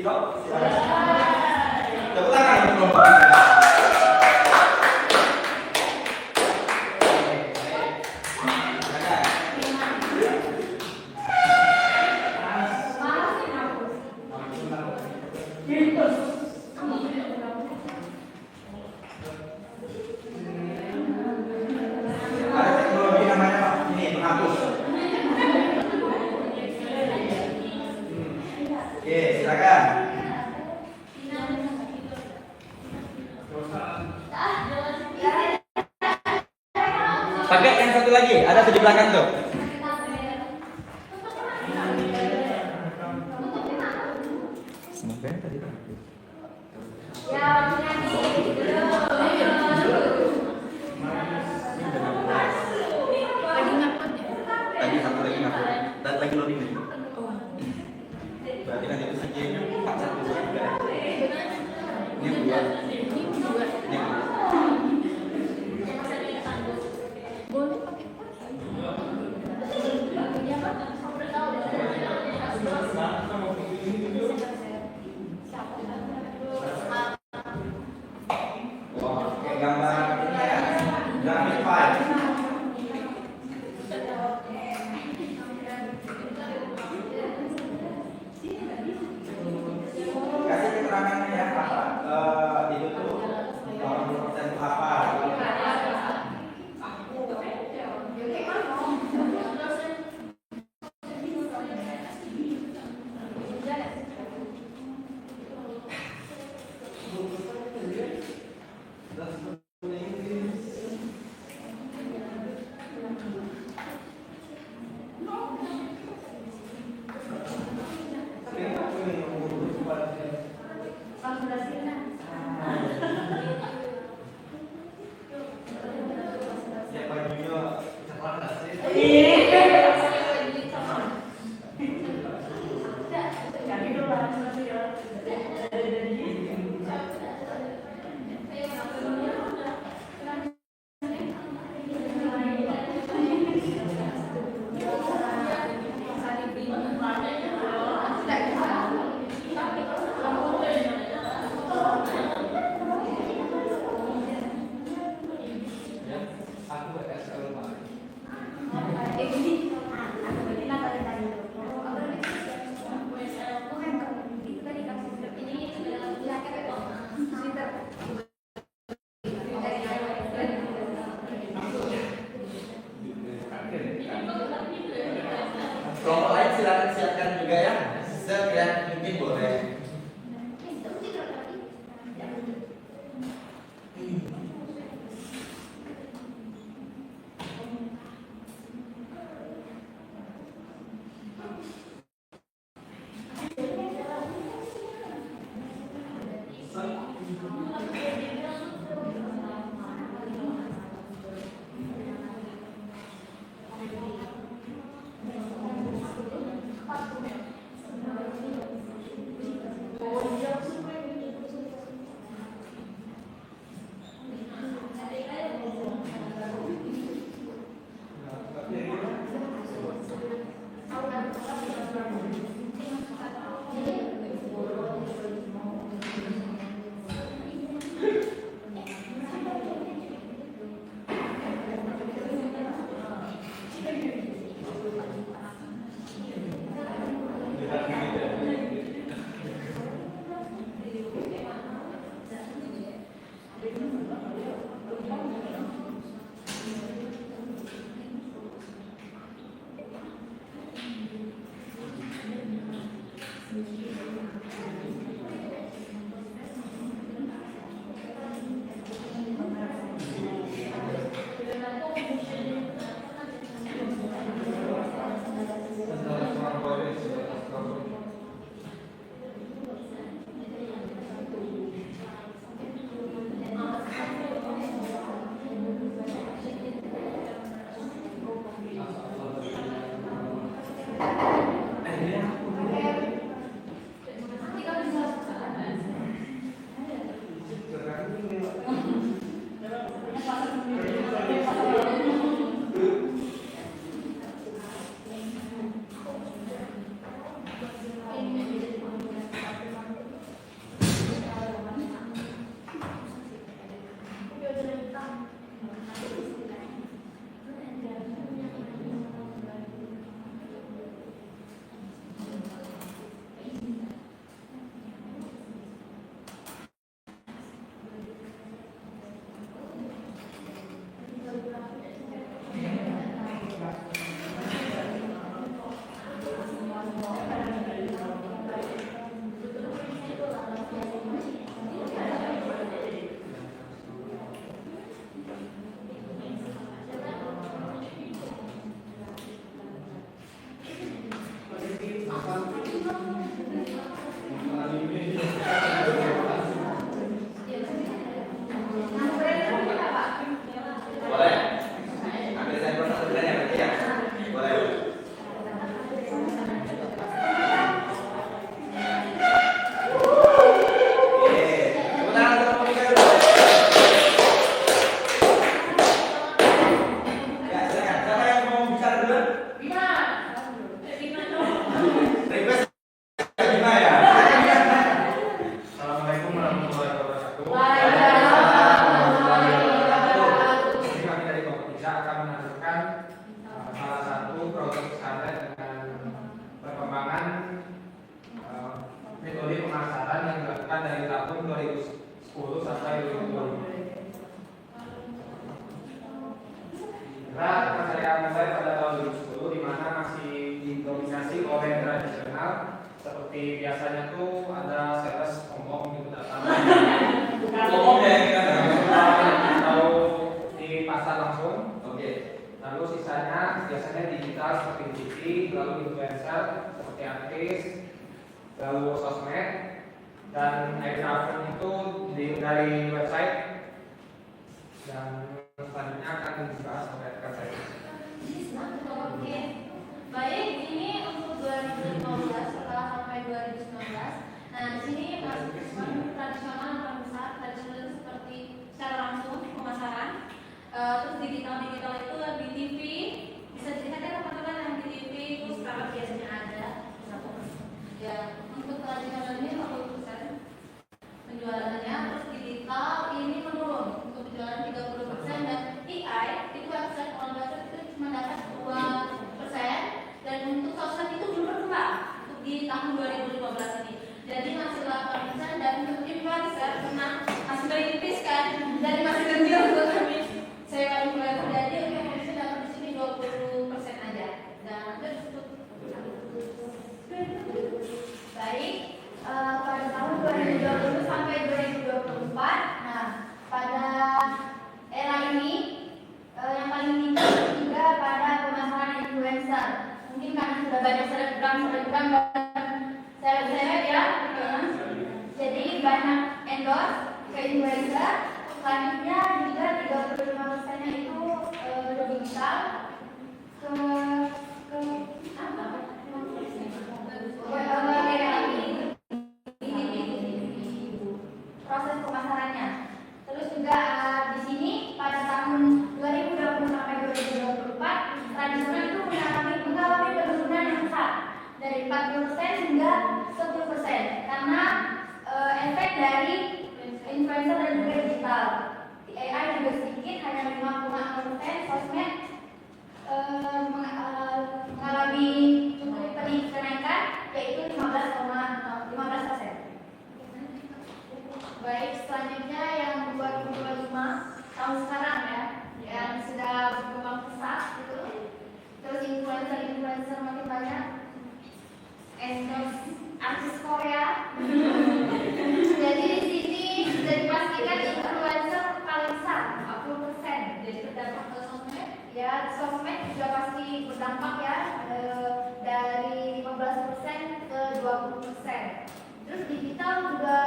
Siap? Tepuk tangan untuk kelompok kita. Ada teknologi namanya Pak, ini menghapus. Oke, silakan. Pakai yang satu lagi, ada tuh di belakang tuh. Semoga tadi Pak. Tadi satu lagi ngapur, dan lagi loading lagi. Berarti kan itu saja 4123. Ini dua. Ini dua. Oke, gambar ini ya. Graphic file. Kasih keterangannya ya apa? Itu tuh 80% itu apa? Ya bajunya coklat nggak sih? Aku BS kalau Pak. Kelompok lain silakan siapkan juga ya. Sekalian mungkin boleh. seperti biasanya tuh ada sales ngomong gitu datang Ngomong ya kan? atau di pasar langsung. Oke. Lalu sisanya biasanya digital seperti TV, lalu influencer seperti artis, lalu sosmed, dan aircraft itu dari website. Dan selanjutnya akan dibahas oleh rekan saya. Oke. Baik, ini untuk 2015 setelah sampai 2019. Nah, di sini masih tradisional yang paling besar. Tradisional itu seperti secara langsung pemasaran. Terus digital itu di TV. Bisa dilihat ya teman-teman yang di TV itu sekarang biasanya ada. Ya, untuk tradisional ini 40% penjualannya. Terus digital ini menurun untuk penjualan 30%, dan AI itu website online website itu cuma dapat 2%, dan untuk sosmed itu belum berkembang untuk di tahun 2015 ini. Jadi masih 8%, dan untuk influencer karena masih very tipis kan, dari masih kecil untuk kami sewa influencer, jadi influencer dapat di sini 20% aja. Dan untuk baik, pada tahun 2020 sampai 2024, nah pada era ini yang paling tinggi juga pada pemasaran influencer. Mungkin karena sudah banyak selebgram dan seleb ya, jadi banyak endorse ke influencer. Selanjutnya juga 35%-nya itu digital ke apa? Proses pemasarannya. Terus juga di sini pada tahun 2020 sampai 2024 tradisional itu mengalami penurunan yang besar dari 40% hingga 10%, karena efek dari influencer dan juga digital. Di AI juga sedikit, hanya 5,0%. Sosmed mengalami kenaikan yaitu 15%. Baik, selanjutnya yang 2025 tahun sekarang ya, yang sudah berkembang pesat gitu. Terus influencer makin banyak, endorse artis Korea. Jadi di sini sudah dipastikan influencer paling besar 40%. Jadi berdampak ke sosmed. Ya, sosmed juga pasti berdampak ya, dari 15% ke 20%. Terus digital juga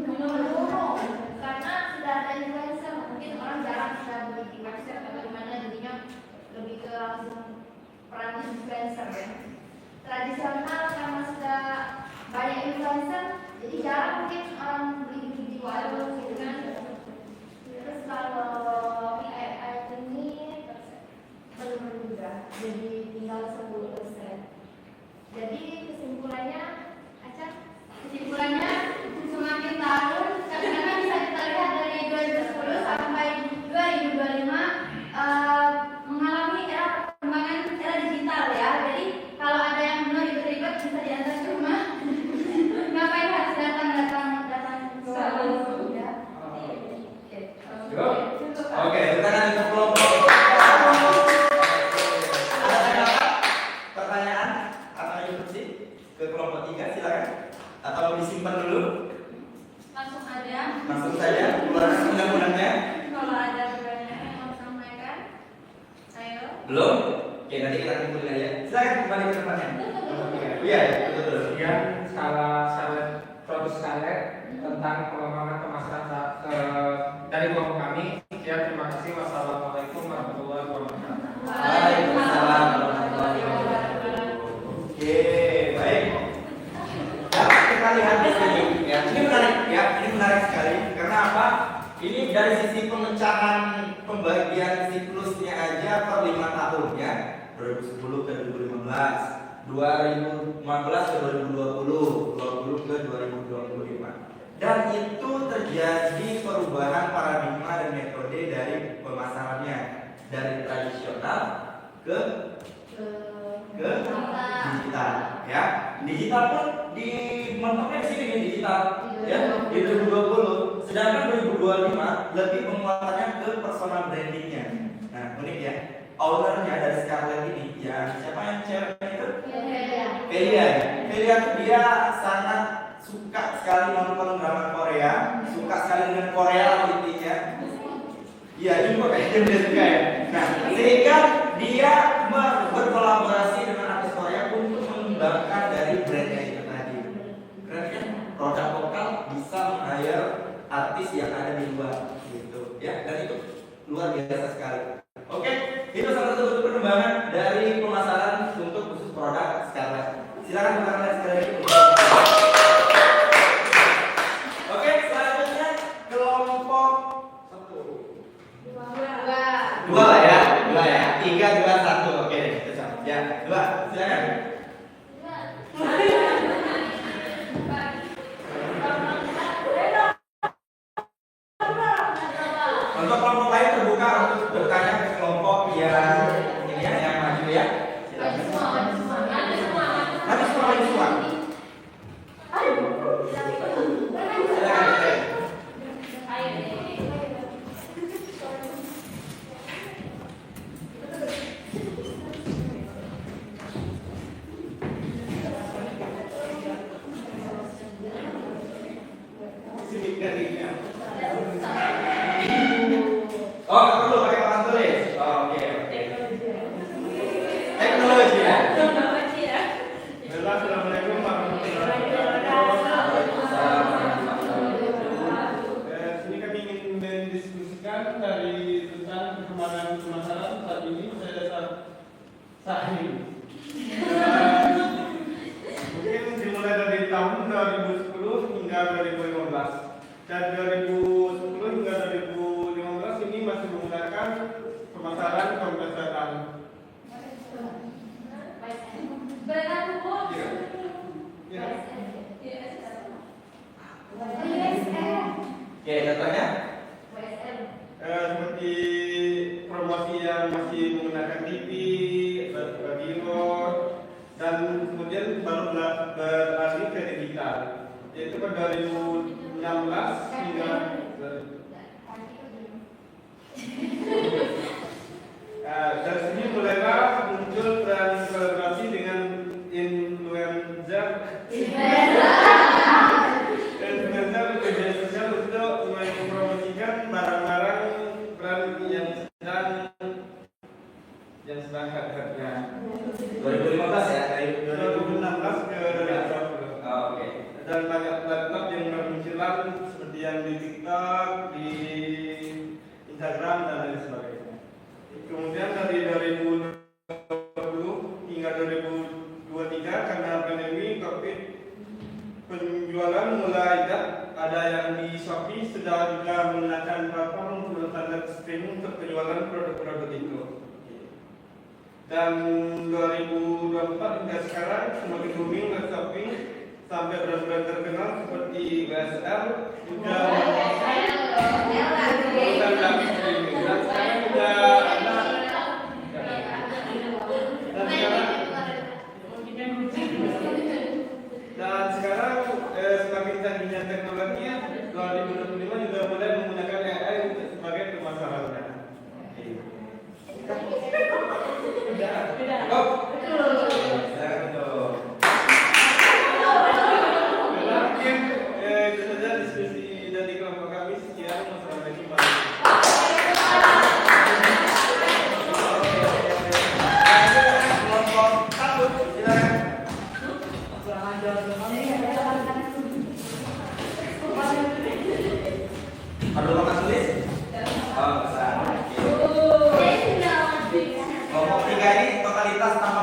menurun karena sudah ada influencer, mungkin orang jarang sudah beli di website atau gimana, jadinya lebih ke langsung peran influencer ya. Tradisional karena sudah banyak influencer, jadi jarang mungkin orang beli di warung gitu kan. Terus kalau AI ini belum juga, jadi tinggal 10%. Jadi kesimpulannya semakin tahun karena bisa kita lihat dari 2010 sampai 2025 mengalami era perkembangan era digital ya. Jadi kalau ada yang mau ribet-ribet bisa diantar ke rumah. Ngapain harus datang ya. Oke, kita akan ke kelompok. Ada pertanyaan atau instruksi ke kelompok 3, silakan. Atau mau disimpan dulu? Langsung saja keluarkan undang-undangnya. Kalau ada pertanyaan yang mau sampaikan, ayo. Belum? Oke, nanti kita kumpulin aja. Silakan kembali ke depannya. Iya, betul. Kemudian skala produk Scarlett tentang pengembangan pemasaran dari kelompok kami. Sekian, terima kasih. Wassalamualaikum warahmatullahi wabarakatuh. Waalaikumsalam warahmatullahi wabarakatuh. Oke, baik. Dapat kita lihat di sini ya. Ini menarik ya, ini menarik sekali. Karena apa? Ini dari sisi pemecahan pembagian siklusnya aja per 5 tahun ya. 2010 ke 2015, 2015 ke 2020, 2020 ke 2025. Dan itu terjadi perubahan paradigma dan metode dari pemasarannya dari tradisional ke digital ya. Digital pun di mentoknya di sini nih, digital ya di 2020, sedangkan 2025 lebih penguatannya ke personal brandingnya. Nah, unik ya. Ownernya dari Scarlett ini ya, siapa yang cewek itu? Felian dia sangat suka sekali nonton drama Korea, suka sekali dengan Korea intinya. Iya, juga kayaknya dia suka ya. Nah, sehingga dia berkolaborasi dengan artis Korea untuk mengembangkan dari brandnya itu tadi. Keren kan? Produk lokal bisa meng-hire artis yang ada di luar gitu ya, dan itu luar biasa sekali. Oke, itu salah satu bentuk perkembangan dari pemasaran untuk khusus produk Scarlett. Silakan rekan-rekan sekalian. Oke, selanjutnya kelompok dua lah ya, 3, 2, 1. Oke, cocok. Ya, 2, silakan. Untuk kelompok lain terbuka untuk bertanya ke kelompok yang ini ya, yang maju ya. Silakan. Maju semua. Oh, nggak perlu pakai papan tulis. Oh, oke. Teknologi ya. Assalamualaikum warahmatullahi wabarakatuh. Sini kami ingin mendiskusikan dari tentang perkembangan pemasaran saat ini saat ini. Mungkin dimulai dari tahun 2010 hingga 2015 dan 2010 hingga 2015 ini masih menggunakan pemasaran konvensional. Oke, contohnya? Seperti promosi yang masih menggunakan TV, radio, dan kemudian baru beralih ke digital, yaitu pada 2016 hingga dari sini mulailah muncul peran kolaborasi dengan influencer media sosial untuk mempromosikan barang-barang brand yang sedang harganya. 2015 ya, dari 2016 ke 2020. Oh, oke. Dan banyak platform yang bermunculan seperti yang di TikTok, di Instagram dan lain sebagainya. Kemudian dari 2020 hingga 2023 karena pandemi Covid, penjualan mulai ada yang di Shopee sudah juga menggunakan platform standar streaming untuk penjualan produk-produk itu. Dan 2024 hingga sekarang semakin booming web shopping sampai brand-brand terkenal seperti WSL juga standar streaming. Dan sekarang juga dan sekarang semakin canggihnya teknologi, 2025 juga mulai menggunakan AI sebagai pemasarannya. Oh, silakan tuh. Mungkin itu saja diskusi dari kelompok kami. Sekian, wassalamualaikum warahmatullahi Kelompok 1, silakan. Perlu papan tulis? Oh, bisa. Kelompok 3 ini totalitas tanpa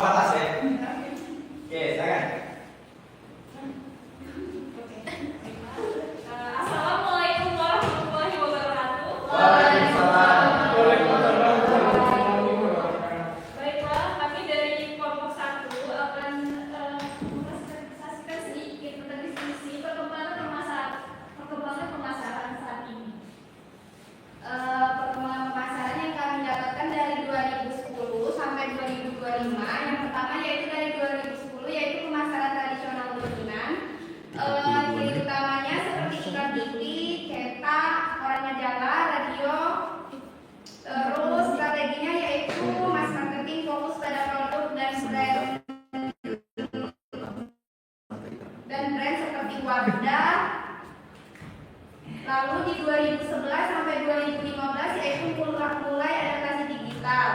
2011 sampai 2015 yaitu mulai adaptasi digital.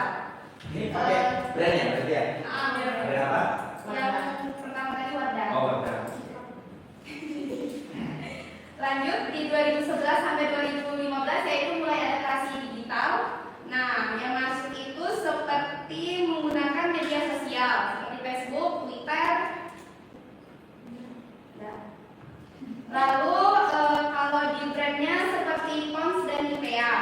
Ini pakai brandnya berarti ya? Brand apa? Yang pertama tadi Wardah. Oh, benar. Lanjut di 2011 sampai 2015 yaitu mulai adaptasi digital. Nah, yang masuk itu seperti menggunakan media sosial seperti Facebook, Twitter. Lalu kalau di brandnya seperti Pons dan Nivea.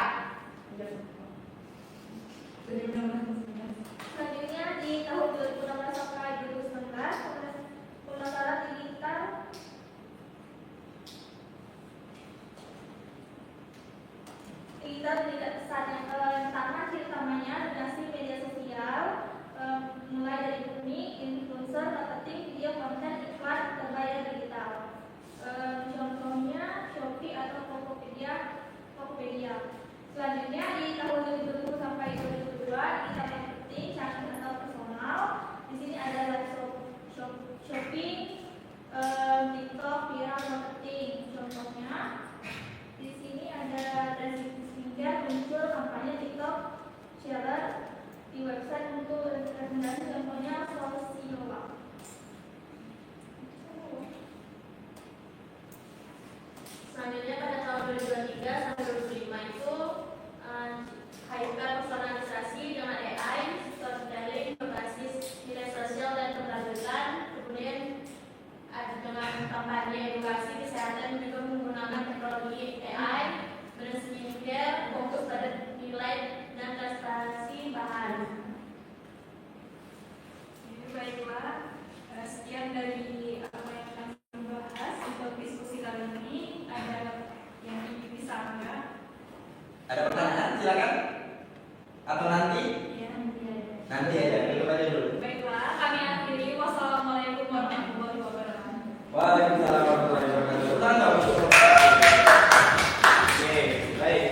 Selanjutnya di tahun 2016 sampai 2019 pemasaran digital karena ciri utamanya donasi media sosial mulai dari unik, influencer, marketing, video, konten, iklan, berbayar digital. Contohnya Shopee atau Tokopedia. Selanjutnya di tahun 2020 sampai 2022 kita marketing, canggih atau personal. Di sini ada live shopping, TikTok, viral marketing. Contohnya di sini ada skincare muncul kampanye TikTok share di website untuk rekomendasi, contohnya Sosiola. Selanjutnya pada tahun 2023 sampai 2025 itu hyperpersonalisasi dengan AI, storytelling berbasis nilai sosial dan keberlanjutan. Kemudian dengan kampanye edukasi kesehatan juga menggunakan teknologi AI, brand skincare fokus pada nilai dan prestasi bahan. Baiklah, sekian dari apa yang kami bahas untuk diskusi kali ini. Ada yang ingin disampaikan? Ada pertanyaan? Silakan. Atau nanti? Ya, Nanti aja, dulu aja dulu. baiklah, kami akhiri. Wassalamualaikum warahmatullahi wabarakatuh. Waalaikumsalam warahmatullahi wabarakatuh. Tanggal. Oke, baik.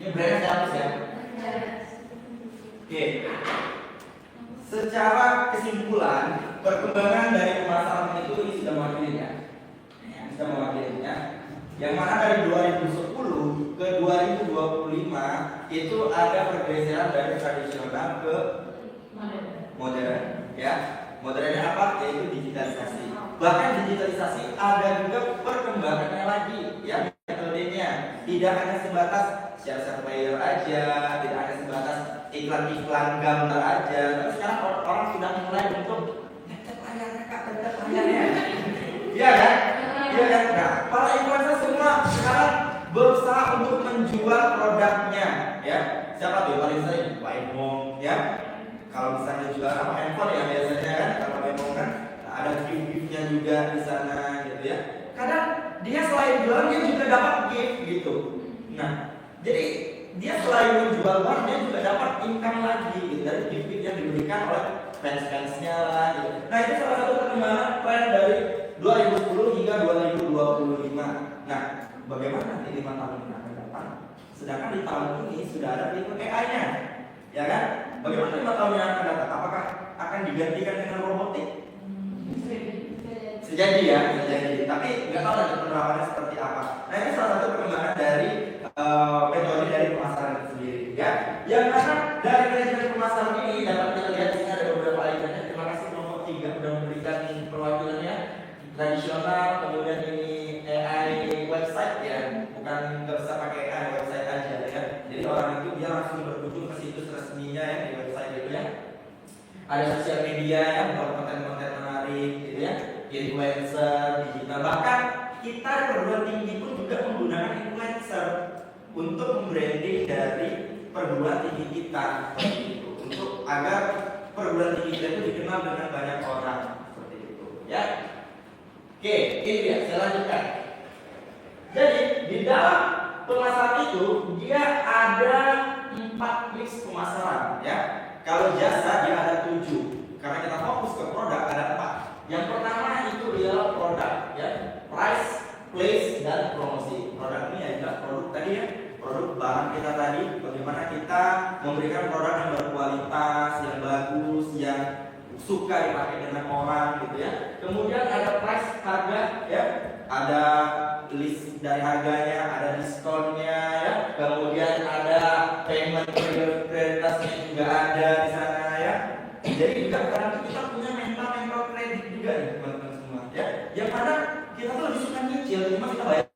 Ini brandnya saya hapus ya. Oke. Secara kesimpulan, perkembangan dari pemasaran itu ini sudah mewakili ya. Sudah mewakili ya. Yang mana dari 2010 ke 2025 itu ada pergeseran dari tradisional ke modern ya. Modernnya apa? Yaitu digitalisasi. Bahkan digitalisasi ada juga perkembangannya lagi ya, metodenya. Tidak hanya sebatas share player aja, tidak hanya sebatas iklan-iklan gambar aja. Tapi sekarang orang sudah mulai untuk ngecat layarnya Kak, ngecat layarnya. Iya kan? Iya kan? Nah, para influencer semua sekarang berusaha untuk menjual produknya ya. Siapa tuh paling sering? Waimong ya. Kalau misalnya jual apa handphone ya biasanya kan, kalau Waimong kan ada gift-giftnya juga di sana gitu ya. Kadang dia selain jualan dia juga dapat gift gitu. Nah, jadi dia selain menjual barang dia juga dapat income lagi gitu dari gift-gift yang diberikan oleh fans-fansnya lah gitu. Nah, itu salah satu perkembangan tren dari 2010 hingga 2025. Nah, bagaimana nanti 5 tahun yang akan datang? Sedangkan di tahun ini sudah ada fitur AI-nya, ya kan? Bagaimana 5 tahun yang akan datang? Apakah akan digantikan dengan robotik? Sejadi ya, sejadi. Tapi nggak tahu nanti penerapannya seperti apa. Nah, ini salah satu perkembangan dari metode dari pemasaran itu sendiri, ya. Yang mana dari manajemen pemasaran ini dapat kita lihat di sini ada beberapa ikonnya. Terima kasih kelompok 3 sudah memberikan perwakilannya. Tradisional, kemudian ini AI website ya, bukan nggak bisa pakai AI website aja ya. Jadi orang itu dia langsung berkunjung ke situs resminya ya di website itu ya. Ada sosial media ya, buat konten-konten menarik gitu ya, influencer digital. Bahkan kita perguruan tinggi pun juga menggunakan influencer untuk membranding dari perguruan tinggi kita seperti itu, untuk agar perguruan tinggi kita itu dikenal dengan banyak orang seperti itu ya. Oke, ini dia, saya lanjutkan. Jadi di dalam pemasaran itu dia ada 4 mix pemasaran ya. Kalau jasa dia ada 7. Karena kita fokus ke produk ada 4. Yang pertama itu real produk ya. Price, place, dan promosi. Produk ini adalah produk tadi ya. Produk bahan kita tadi, bagaimana kita memberikan produk yang berkualitas, yang bagus, yang suka dipakai dengan orang gitu ya. Kemudian ada price, harga ya, ada list dari harganya, ada diskonnya ya. Kemudian ada payment prioritasnya juga ada di sana ya. Jadi juga kadang kita punya mental kredit juga nih teman-teman semua ya. Yang mana kita tuh lebih suka nyicil, cuma kita bayar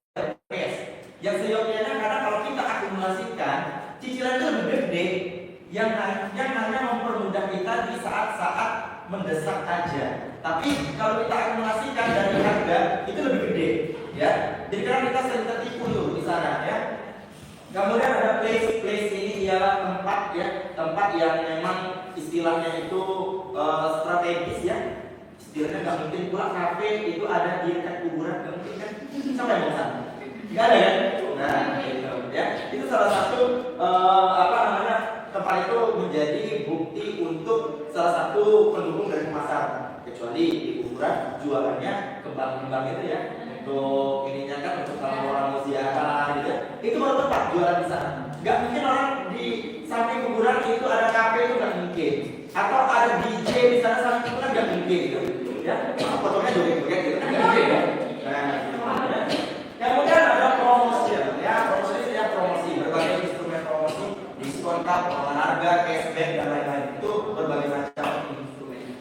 cash. Yang seyogyanya karena kalau kita akumulasikan cicilan itu lebih gede, yang hanya mempermudah kita di saat-saat mendesak aja. Tapi kalau kita akumulasikan dari harga itu lebih gede, ya. Jadi karena kita sering tertipu tuh di sana, ya. Kemudian ada place ini ialah tempat ya, tempat yang memang istilahnya itu strategis ya. Istilahnya nggak mungkin pula kafe itu ada di dekat kuburan, nggak mungkin kan? Sampai mau sana, nggak ada kan? Nah, gitu ya. Itu salah satu tempat itu menjadi bukti untuk salah satu pendukung dari pemasaran. Kecuali di kuburan jualannya kembang-kembang itu ya, untuk ininya kan untuk kalau orang mau ziarah gitu ya. Itu baru tempat jualan di sana. Nggak mungkin orang di samping kuburan itu ada kafe, itu nggak mungkin. Atau ada DJ di sana samping kuburan, nggak mungkin gitu. Ya, fotonya joget-joget gitu nggak mungkin ya. Nah, kemudian ada promosi ya, promosi berbagai instrumen promosi, diskon, potongan harga, cashback dan lain-lain, itu berbagai macam instrumen.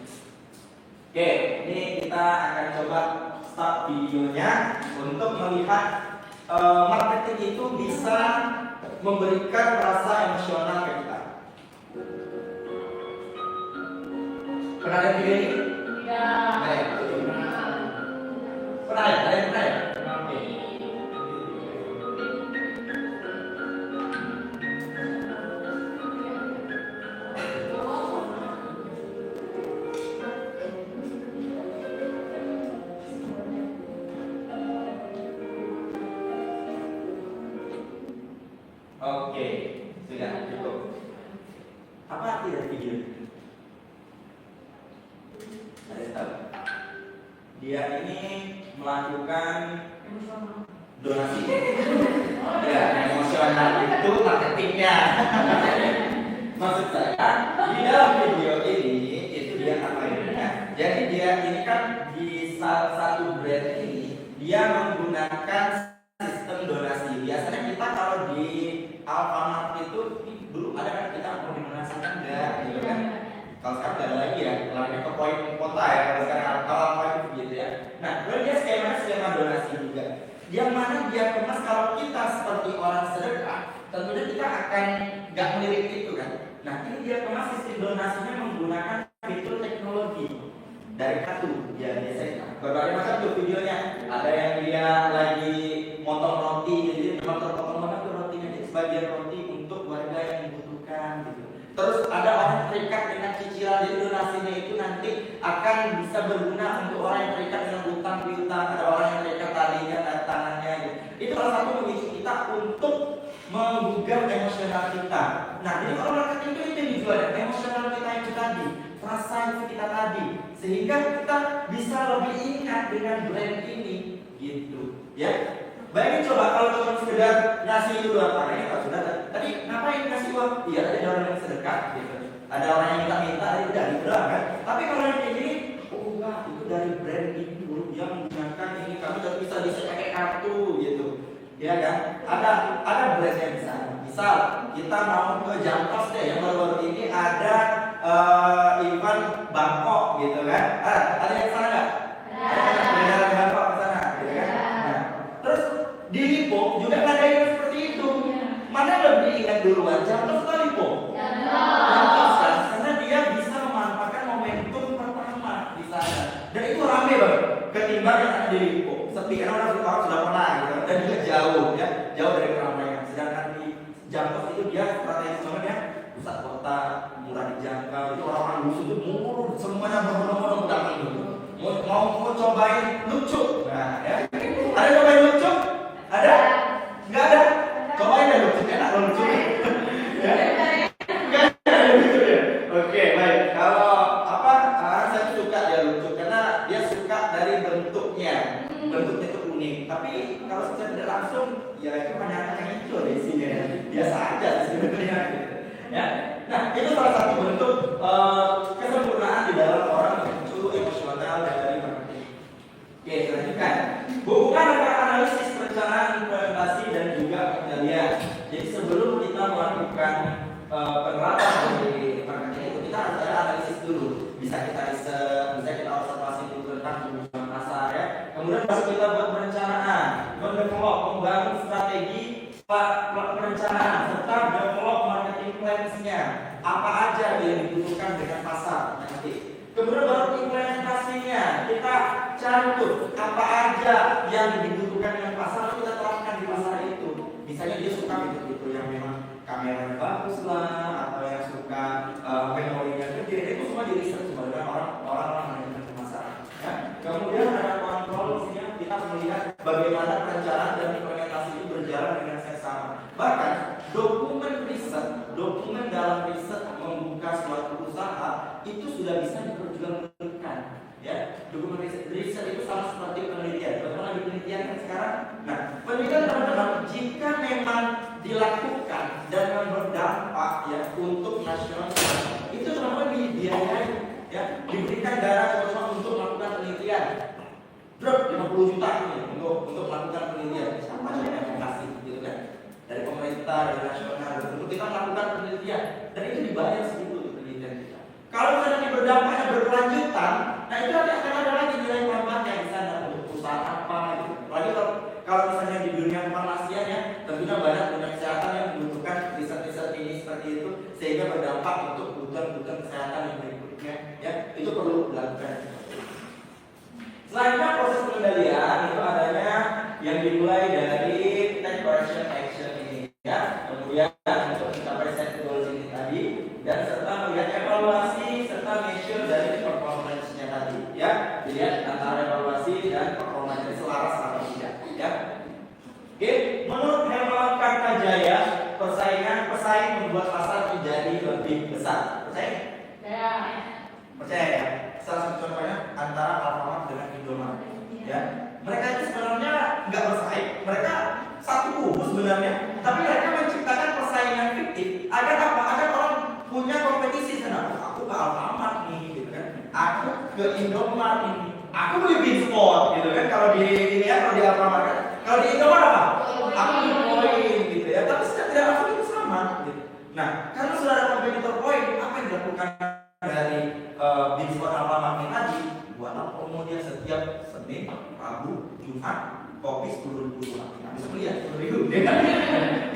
Oke, ini kita akan coba start videonya untuk melihat marketing itu bisa memberikan rasa emosional ke kita. Pernah lihat video ini? Ya. Pernah ya? Ada yang pernah ya? Oke, sudah cukup. Apa arti dari video ini? Ada yang tahu? Dia ini melakukan donasi. Ya, emosional itu marketingnya. Maksud saya, di dalam video ini itu dia ngapain ya? Jadi dia ini kan di salah satu brand ini dia menggunakan sistem donasi. Biasanya kita kalau di Alfamart itu dulu ada kan, kita mau didonasikan enggak gitu kan. Kalau sekarang nggak ada lagi ya, larinya ke poin kota ya kalau sekarang, kalau poin gitu ya. Nah, kemudian dia skema donasi juga. Yang mana dia kemas kalau kita seperti orang sedekah, tentunya kita akan nggak melirik itu kan. Nah, ini dia kemas sistem donasinya menggunakan fitur teknologi dari kartu. Ya biasanya berbagai macam tuh videonya. Ada yang dia lagi motong roti, jadi potong banget tuh rotinya, jadi sebagian roti untuk warga yang membutuhkan gitu. Terus ada orang terikat dengan cicilan, jadi donasinya itu nanti akan bisa berguna untuk orang yang terikat dengan utang piutang, ada orang yang terikat talinya dan tangannya gitu. Itu salah satu memicu kita untuk menggugah emosional kita. Nah, jadi kalau marketing itu yang dijual, emosional kita itu tadi, perasaan kita tadi, sehingga kita bisa lebih ingat dengan brand ini gitu ya. Bayangin coba kalau cuma sekedar ngasih itu doang, karena ini sudah tadi ngapain ngasih uang? Iya, tadi ada orang yang sedekah gitu. Ada orang yang minta-minta, itu dari doang kan. Tapi kalau yang kayak gini, oh enggak, itu dari brand itu yang menggunakan ini, kami udah bisa pakai kartu gitu. Ya kan? Ada brand yang bisa. Misal kita mau ke Jampos deh, yang baru-baru ini ada event Bangkok gitu kan. Ada yang sana nggak? Ada Bangkok ke sana gitu kan. Nah, terus di Lipo juga ada yang seperti itu. Mana lebih ingat duluan, Jampos atau Lipo? Jampos kan, karena dia bisa memanfaatkan momentum pertama di sana. Dan itu rame banget ketimbang yang ada di Lipo. Sepi karena orang sudah pernah gitu, dan juga jauh ya, jauh dari keramaian. Sedangkan di Jampos itu dia strategis banget ya, pusat kota, murah dijangkau. Itu orang-orang lusuh itu murah, semuanya berbondong-bondong datang gitu. Mau cobain lucu, nah ya. Ada cobain lucu? Ada? Nggak ada? Cobain deh lucu, enak loh lucu. Ya? Nggak ada lucu ya? Oke, baik. Kalau saya suka dia lucu karena dia suka dari bentuknya. Bentuknya itu unik. Tapi kalau secara tidak langsung, ya itu hanya yang itu di sini ya. Biasa aja sebenarnya. Gitu. Ya. Nah, itu salah satu bentuk kesempurnaan di dalam kan? Hubungan antara analisis, perencanaan, implementasi dan juga pengendalian. Jadi sebelum kita melakukan penerapan dari marketing itu, kita harus ada analisis dulu. Bisa kita riset, bisa kita observasi dulu tentang kebutuhan pasar ya. Kemudian baru kita buat perencanaan, mendevelop, membangun strategi perencanaan serta develop marketing plans-nya. Apa aja yang dibutuhkan dengan pasar nanti. Kemudian baru implementasinya, kita cari tuh apa aja yang dibutuhkan dengan pasar, lalu kita terapkan di pasar itu. Misalnya dia suka gitu yang memang kameranya bagus lah, atau yang suka memorinya gede, itu semua di riset semua dengan orang-orang manajemen pemasaran. Ya. Kemudian ada kontrol, kita melihat bagaimana perencanaan dan implementasi itu berjalan dengan seksama. Bahkan dokumen riset, dokumen dalam riset membuka suatu usaha itu sudah bisa diperjualbelikan. Ya, dokumen riset itu sama seperti penelitian. Bagaimana di penelitian kan sekarang? Nah, penelitian teman-teman jika memang dilakukan dan berdampak ya untuk nasional, itu teman-teman dibiayai, ya, diberikan dana teman-teman untuk melakukan penelitian. Drop 50 juta nih untuk melakukan penelitian. Sama aja yang kasih, gitu kan? Dari pemerintah, dari nasional, untuk kita melakukan penelitian, dan itu dibayar segitu untuk penelitian kita. Kalau misalnya berdampaknya berkelanjutan, nah itu akan ada lagi nilai tambahnya di sana untuk perusahaan apa gitu. Lagi kalau misalnya di dunia kefarmasian ya, tentunya banyak dunia kesehatan yang membutuhkan riset-riset ini seperti itu, sehingga berdampak untuk kebutuhan kesehatan yang berikutnya. Ya, itu perlu dilakukan. Selanjutnya proses pengendalian itu adanya yang dimulai dari take correction action ini ya, kemudian untuk mencapai set goals ini tadi, dan serta melihat evaluasi serta measure dari performance-nya tadi ya, dilihat antara evaluasi dan performance selaras atau tidak ya. Oke, menurut Hermawan Kartajaya, pesaing membuat pasar menjadi lebih besar. Percaya ya? Salah satu contohnya antara Alfamart dengan Indomaret. Ya, mereka itu sebenarnya nggak bersaing. Mereka satu kubu sebenarnya, tapi mereka menciptakan persaingan fiktif. Agar apa? Agar orang punya kompetisi. Kenapa? Aku ke Alfamart nih, gitu kan? Aku ke Indomaret ini. Aku beli Beansport, gitu kan? Kalau di ini ya, kalau di Alfamart kan? Kalau di Indomaret apa? Aku beli poin, gitu ya. Tapi secara tidak langsung itu sama. Gitu. Nah, karena sudah ada kompetitor poin, apa yang dilakukan dari Beansport Alfamart ini tadi? Buatlah promo dia setiap Senin, Rabu, Jumat, kopi 10.000 rupiah. Bisa beli ya 10.000, ya kan?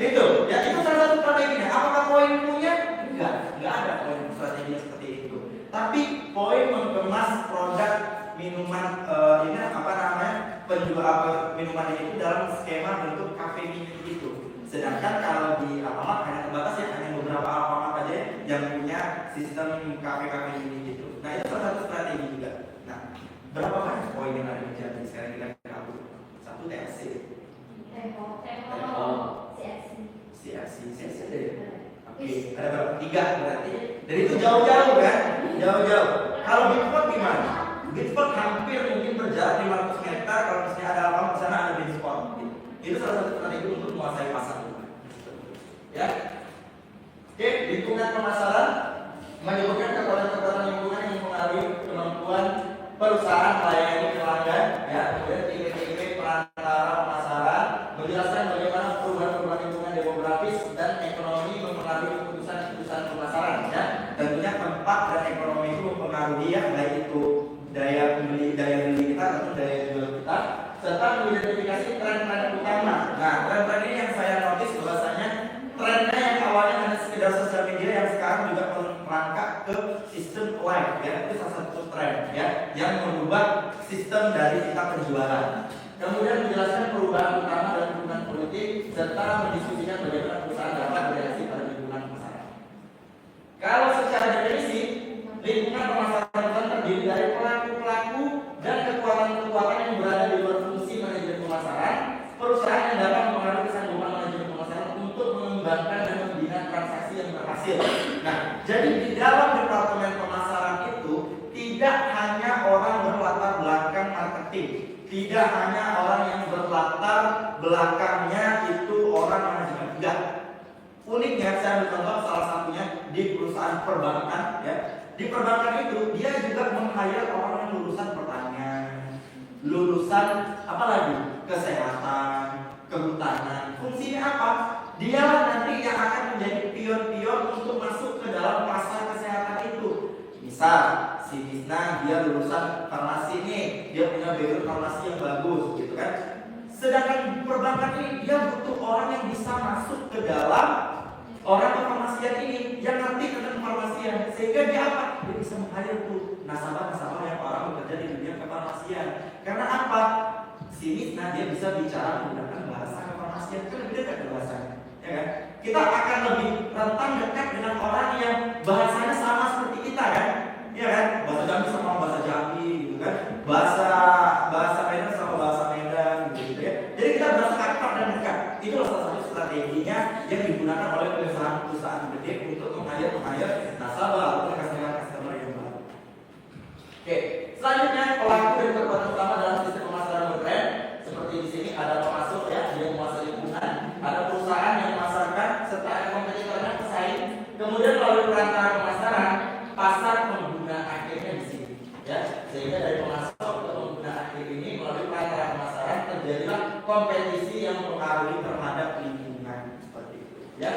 Itu, ya itu salah satu strateginya. Apakah poin punya? Enggak ada poin strategi seperti itu. Tapi poin mengemas produk minuman ini apa namanya penjual minuman ini dalam skema bentuk kafe mini gitu. Sedangkan kalau di Alfamart hanya terbatas ya, hanya beberapa Alfamart aja yang punya sistem kafe-kafe mini gitu. Nah itu salah satu strategi juga. Nah berapa banyak poin yang ada di Jambi sekarang kita kabur? Satu TSC, CSC deh. Oke, ada berapa? 3 berarti. Dan itu jauh-jauh kan? Jauh-jauh. Kalau Beansport gimana? Beansport hampir mungkin berjarak 500 meter. Kalau misalnya ada Alfamart di sana ada Beansport. Itu salah satu strategi untuk menguasai pasar. Ya. Oke, lingkungan pemasaran menyebutkan kekuatan-kekuatan lingkungan yang mempengaruhi kemampuan perusahaan melayani pelanggan. Ya, kemudian tipe-tipe perantara pemasaran menjelaskan bagaimana perubahan-perubahan lingkungan demografis dan ekonomi mempengaruhi keputusan-keputusan pemasaran. Ya, tentunya tempat dan ekonomi itu mempengaruhi ya, baik itu daya beli kita atau daya jual kita, serta mengidentifikasi tren-tren utama. Nah, tren-tren ini yang saya notice bahwasanya trennya yang awalnya hanya sekedar sosial media yang sekarang juga merangkak ke sistem live ya, itu salah satu tren ya yang merubah sistem dari kita penjualan. Kemudian menjelaskan perubahan utama dan lingkungan politik serta mendiskusikan bagaimana perusahaan dapat bereaksi pada lingkungan pemasaran. Kalau secara definisi lingkungan pemasaran terdiri dari pelaku-pelaku dan kekuatan-kekuatan yang berada di luar fungsi manajemen pemasaran. Perusahaan yang dapat mengaruhi kesanggupan manajemen pemasaran untuk mengembangkan dan membina transaksi yang berhasil. Nah, jadi di dalam departemen pemasaran itu tidak hanya orang berlatar belakang marketing, tidak hanya orang yang berlatar belakangnya itu orang manajemen. Enggak. Uniknya saya ambil contoh salah satunya di perusahaan perbankan ya. Di perbankan itu dia juga meng-hire orang yang lulusan pertanian, lulusan apa lagi? Kesehatan, kehutanan. Fungsinya apa? Dia nanti yang akan menjadi pion-pion untuk masuk ke dalam pasar kesehatan itu. Misal si Tisna dia lulusan farmasi nih, dia punya background farmasi yang bagus gitu kan. Sedangkan perbankan ini dia butuh orang yang bisa masuk ke dalam orang kefarmasian ini, yang ngerti tentang kefarmasian, sehingga dia apa? Dia bisa meng-hire tuh nasabah-nasabah yang orang bekerja di dunia kefarmasian. Karena apa? Si Tisna dia bisa bicara menggunakan bahasa kefarmasian, kan lebih dekat ke bahasanya, ya kan? Kita akan lebih rentan dekat dengan orang yang bahasanya sama seperti kita kan? Iya kan? Bahasa Jambi sama bahasa Jambi gitu kan? Bahasa Medan sama bahasa Medan gitu ya. Jadi kita berasa akrab dan dekat. Itu salah satu strateginya yang digunakan oleh perusahaan-perusahaan gede untuk meng-hire nasabah atau customer yang baru. Oke, selanjutnya pelaku dan perbuatan utama dalam sistem pemasaran bertren. Seperti di sini ada pemasok ya, dia menguasai lingkungan. Ada perusahaan yang memasarkan serta ada kompetitornya pesaing. Kemudian melalui perantara pemasaran, pasar pengguna akhirnya di sini. Ya, sehingga dari pemasok ke pengguna akhir ini melalui perantara pemasaran terjadilah kompetisi yang mempengaruhi terhadap lingkungan seperti itu. Ya,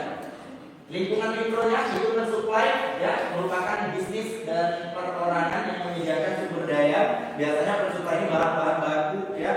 lingkungan mikronya itu supply ya merupakan bisnis dan perorangan yang menyediakan sumber daya. Biasanya pensuplai ini barang-barang baku ya.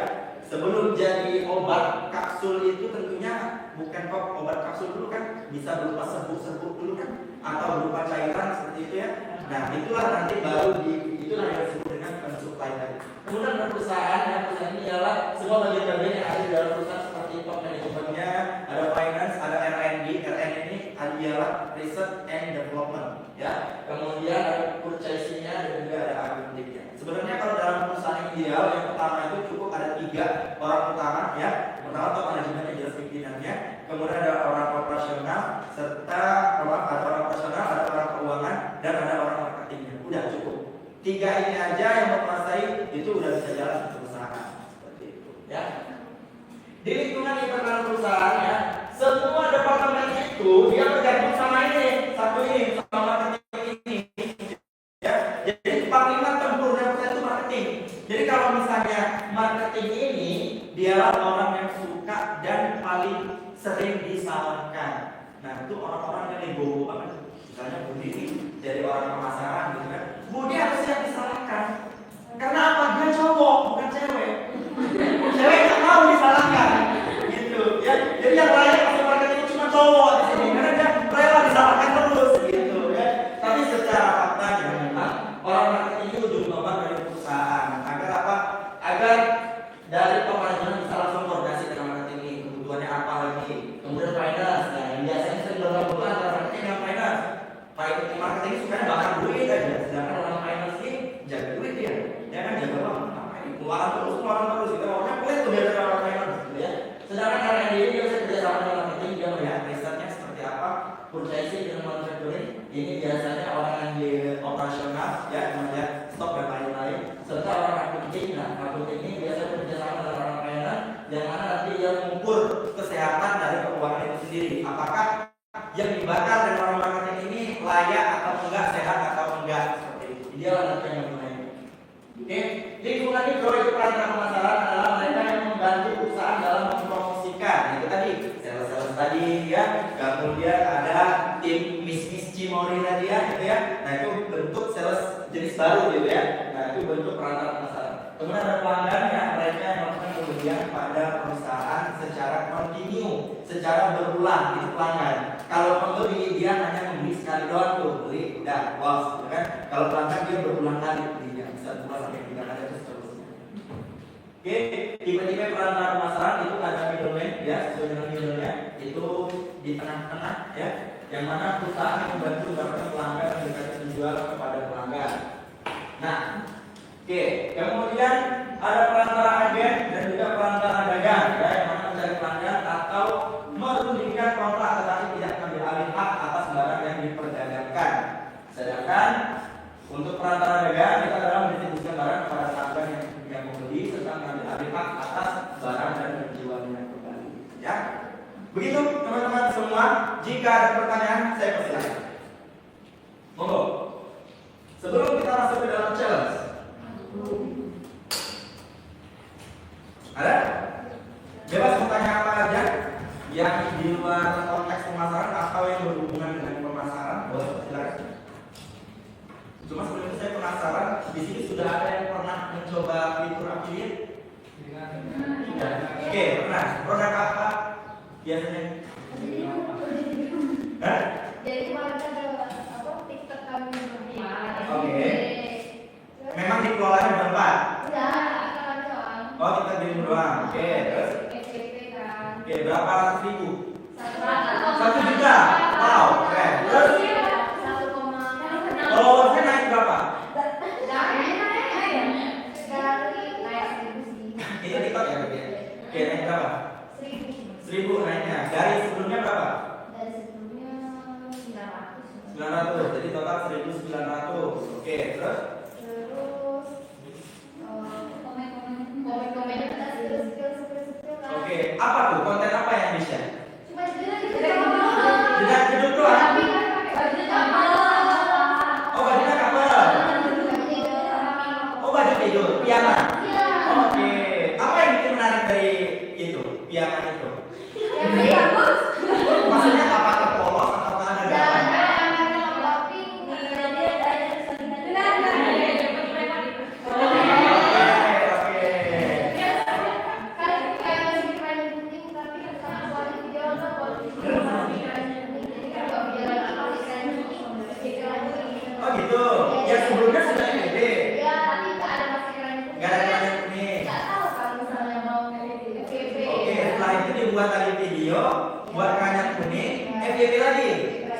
Sebelum jadi obat kapsul itu tentunya bukan kok obat kapsul dulu kan, bisa berupa serbuk-serbuk dulu kan, atau berupa cairan seperti itu ya. Nah itulah nanti baru itulah yang disebut dengan pensuplai tadi. Kemudian perusahaan ya, perusahaan ini adalah semua bagian-bagian yang ada di dalam perusahaan seperti top manajemennya, ada finance, ada R&D. R&D ini adalah research and development ya. Kemudian ada purchasing-nya dan juga ada accounting-nya. Sebenarnya kalau dalam perusahaan ideal yang pertama itu cukup ada 3 orang utama ya. Pertama top manajemennya jelas pimpinannya, kemudian ada orang operasional serta ada orang operasional, ada orang keuangan dan ada orang marketingnya. Udah cukup. 3 ini aja yang menguasai itu udah bisa jalan perusahaan seperti itu ya. Di lingkungan internal perusahaan ya, semua departemen itu dia bergantung sama ini, satu ini sama marketing ini. Ya, jadi panglima tempurnya perusahaan itu marketing. Jadi kalau misalnya marketing ini dia orang yang suka dan paling sering disalahkan. Nah itu orang-orang yang ego banget. Misalnya Budi ini jadi orang pemasaran gitu kan. Budi harus yang disalahkan. Karena apa? Dia cowok bukan cewek. Cewek nggak mau disalahkan, gitu ya. Jadi yang layak masuk marketing cuma cowok di sini karena dia rela disalahkan terus, gitu ya. Tapi secara faktanya memang orang marketing itu ujung tombak dari perusahaan. Agar apa? Agar dari pemanajemen bisa langsung koordinasi dengan marketing ini, kebutuhannya apa lagi. Kemudian finance, nah yang biasanya sering berlaku antara marketing dan finance. Marketing suka bakar duit aja, sedangkan orang finance ini jaga duit ya. Dia kan jaga banget. Keluaran terus kita maunya kulit tuh biar orang finance gitu ya. Sedangkan R&D ini dia bisa kerjasama dengan marketing, dia melihat risetnya seperti apa, purchasing dengan manufacturing. Ini biasanya orang yang di operasional ya, melihat stok dan lain-lain. Serta orang accounting, nah accounting ini biasanya kerjasama dengan orang finance, yang mana nanti dia mengukur kesehatan dari keuangan itu sendiri. Apakah yang dibakar dari orang marketing ini layak atau enggak, sehat atau enggak, seperti itu. Dia nanti yang mengenai. Oke, lingkungan mikro itu perantara pemasaran adalah mereka yang membantu perusahaan dalam mempromosikan. Itu tadi, sales tadi ya. Kemudian ada tim Miss Cimori tadi ya, gitu ya. Nah itu bentuk sales jenis baru gitu ya. Nah itu bentuk perantara pemasaran. Kemudian ada pelanggan ya, mereka yang melakukan pembelian pada perusahaan secara kontinu, secara berulang itu pelanggan. Kalau pembeli dia hanya membeli sekali doang tuh, beli udah loss, gitu kan. Kalau pelanggan dia berulang kali belinya, bisa 2 sampai 3 kali terus seterusnya. Oke, tipe-tipe perantara pemasaran itu ada middleman ya, sesuai dengan middleman itu di tengah-tengah ya, yang mana perusahaan yang membantu mendapatkan pelanggan dan mendekati penjual kepada pelanggan. Nah, oke, kemudian ada perantara agen dan juga perantara dagang ya, yang mana mencari pelanggan atau merundingkan kontrak tetapi tidak mengambil alih hak atas barang yang diperdagangkan. Sedangkan untuk perantara dagang kita adalah mendistribusikan barang kepada pelanggan yang membeli serta mengambil alih hak atas barang dan menjualnya kembali. Ya, begitu teman-teman semua. Jika ada pertanyaan saya persilakan. Monggo. Sebelum kita masuk ke dalam challenge. yang di luar konteks pemasaran atau yang berhubungan dengan pemasaran, boleh silakan. Cuma sebelum itu saya penasaran, di sini sudah ada yang pernah mencoba fitur affiliate? Sudah. Oke, pernah. Produk apa biasanya? Hah? Jadi kemarin ada apa TikTok kami Oke. Memang dikelolanya berempat. Enggak, kita doang. Oh, kita diri doang. Oke, terus? SPP kan. Oke, berapa ratus ribu? 1 juta. Wow, keren. Terus? 1,6. Followersnya naik berapa? Itu TikTok ya, Beb, ya? Oke, naik berapa? 1000 naiknya. Dari sebelumnya berapa? Dari sebelumnya 900. 900. Jadi total 1900. Oke, terus? Terus komen-komennya kita skill. Oke, apa tuh? Konten apa yang di-share? Cuma gitu. Tidak hidup doang. Tapi kan pakai baju kapal. Oh, bajunya couple. Oh, baju tidur, piyama. Oke. Apa yang bikin menarik dari itu? Piyama itu? Maksudnya apakah polos atau ada gambar? Oh gitu. Yang sebelumnya sudah FBB. Gak ada yang kuning. Oke, setelah itu dibuat tadi video buat kanyak kuning, FYP lagi.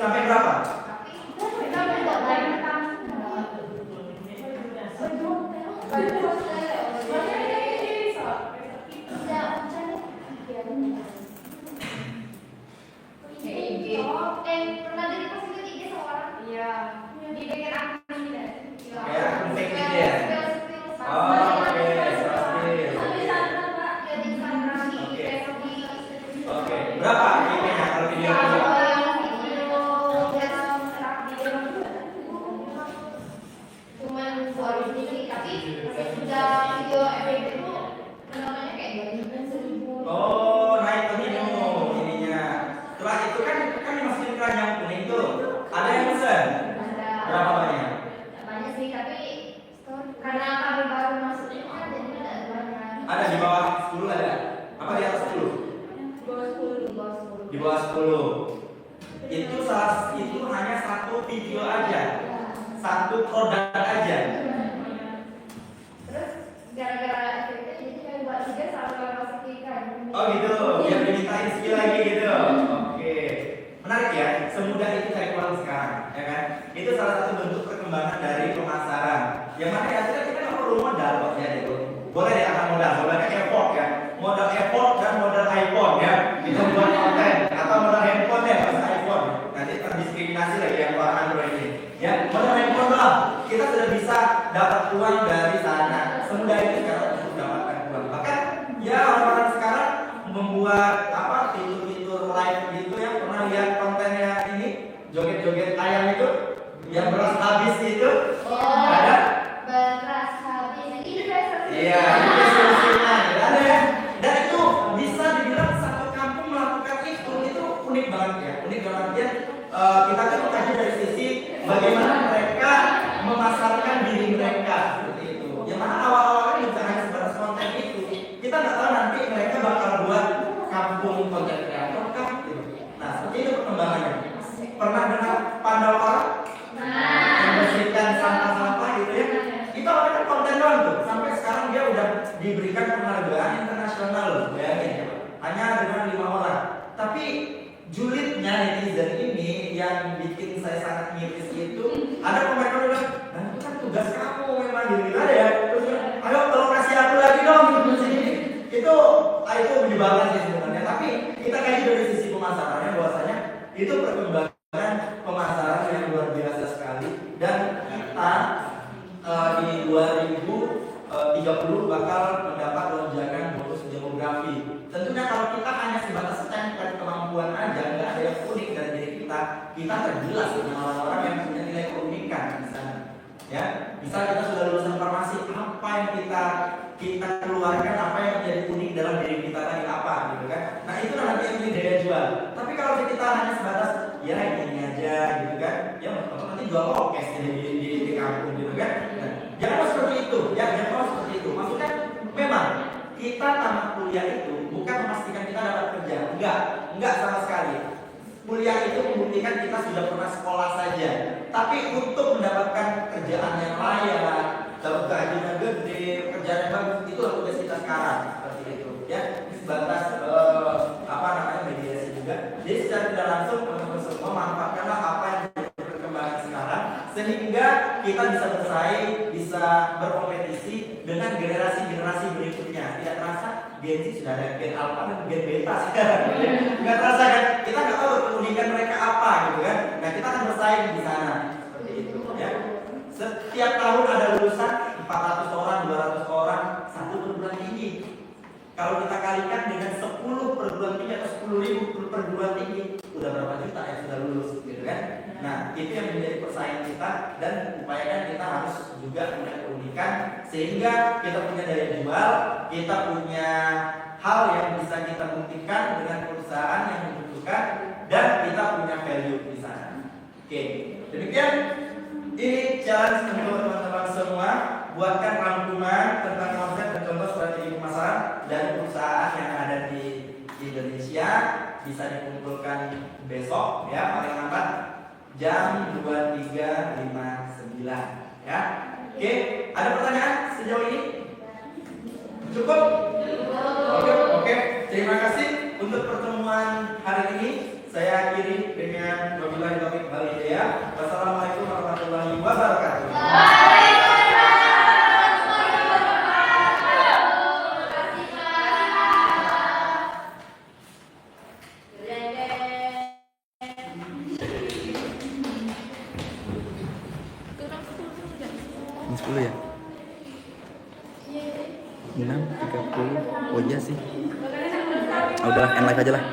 Sampai berapa? Pernah jadi posisi IG seorang? Iya. Dibikin akun gitu. Kayak akun fake gitu ya? Oh, oke, pasti. Oke, berapa FYP-nya kalau video itu? Cuman 2.000 sih, tapi sudah video FYP itu namanya kayak 2.000. Oh, naik lagi dong ininya. Setelah itu kan dimasukin keranjang kuning tuh. Ada yang pesen? Berapa banyak? Banyak sih, tapi karena kami baru masuknya kan jadi ada banyak. Ada di bawah 10 ada? Apa di atas 10? Di bawah 10. Itu hanya satu video aja. Satu produk aja. Terus gara-gara FYP jadi kami buat juga sama masukin. Oh gitu, biar dimintain skill lagi gitu. Oke. Menarik ya, semudah itu cari uang sekarang, ya kan? Itu salah satu bentuk perkembangan dari pemasaran. Yang mana ya kita nggak perlu modal kok ya gitu. Boleh ya akan modal, modalnya effort ya. Modal effort dan modal iPhone ya. Kita buat konten atau modal handphone ya, pas iPhone. Nanti terdiskriminasi lagi yang orang Android ini. Ya, modal handphone lah. Kita sudah bisa dapat uang dari sana. Semudah itu sekarang untuk mendapatkan uang. Bahkan ya orang-orang sekarang membuat apa fitur-fitur live gitu ya. Pernah lihat kontennya ini joget-joget ayam itu yang beras habis itu? Ada? Beras habis. Ini saya Iya, itu solusinya. Ada ya. Dan itu bisa dibilang satu kampung melakukan itu unik banget ya. Unik banget ya. Kita kan mengkaji dari sisi bagaimana mereka memasarkan diri mereka seperti itu. Yang mana awal-awalnya bukan hanya sebatas konten itu. Kita nggak tahu nanti mereka bakal buat kampung konten kreator kan gitu. Nah, seperti itu perkembangannya. Pernah dengar Pandawa? Membersihkan sampah-sampah gitu ya. Itu awalnya konten doang tuh. Sampai sekarang dia udah diberikan penghargaan internasional loh. Bayangin ya. Hanya dengan 5 orang. Tapi julidnya netizen ini yang bikin saya sangat miris itu ada komentar bilang, nah itu kan tugas kamu memang gitu ada ya. Terus ayo tolong kasih aku lagi dong gitu sini. Itu menyebalkan sih sebenarnya. Tapi kita kaji dari sisi pemasarannya bahwasanya itu perkembangan pemasaran yang luar biasa sekali dan kita di 2030 bakal mendapat lonjakan bonus demografi. Tentunya kalau kita hanya sebatas stempel kemampuan aja, nggak ada yang unik dari diri kita terjelas dengan orang-orang yang punya nilai keunikan di sana. Ya, misal kita sudah lulusan farmasi, apa yang kita keluarkan, apa yang menjadi unik dalam diri kita tadi apa, gitu kan? Nah itu nanti yang menjadi daya jual. Tapi kalau kita hanya sebatas ya ini aja gitu kan, ya nanti jual lokes di kampung gitu kan. Nah, jangan seperti itu, ya jangan seperti itu. Maksudnya memang kita tamat kuliah itu bukan memastikan kita dapat kerja, enggak sama sekali. Kuliah itu membuktikan kita sudah pernah sekolah saja. Tapi untuk mendapatkan kerjaan yang layak, dapat gajinya gede, kerjaan yang bagus, itulah tugas kita sekarang. Seperti itu, ya. Sebatas mediasi juga. Jadi secara tidak langsung teman-teman semua manfaatkanlah apa yang berkembang sekarang, sehingga kita bisa bersaing, bisa berkompetisi dengan generasi-generasi berikutnya. Tidak terasa Gen Z sudah ada Gen Alpha dan Gen Beta sekarang. Nggak terasa kan? Kita nggak tahu keunikan mereka apa gitu kan. Nah kita akan bersaing di sana seperti itu ya. Setiap tahun ada lulusan 400 orang, 200 orang, satu perguruan tinggi. Kalau kita kalikan dengan 10 perguruan tinggi atau 10.000 perguruan tinggi, udah berapa juta yang sudah lulus gitu kan. Nah itu yang menjadi persaingan kita, dan upayakan kita harus juga punya keunikan sehingga kita punya daya jual, kita punya hal yang bisa kita buktikan dengan perusahaan yang membutuhkan, dan kita punya value di sana. Oke, demikian ini challenge untuk teman-teman semua. Buatkan rangkuman tentang konsep dan contoh strategi pemasaran dari perusahaan yang ada di Indonesia. Bisa dikumpulkan besok ya, paling lambat jam 23.59 ya. Oke, ada pertanyaan sejauh ini? Cukup? Oke. Terima kasih untuk pertemuan hari ini. Saya akhiri dengan wabillahi taufiq wal hidayah. Wassalamualaikum warahmatullahi wabarakatuh. Ini 10 ya? 6.30. Oh iya sih. Udahlah, end live aja lah.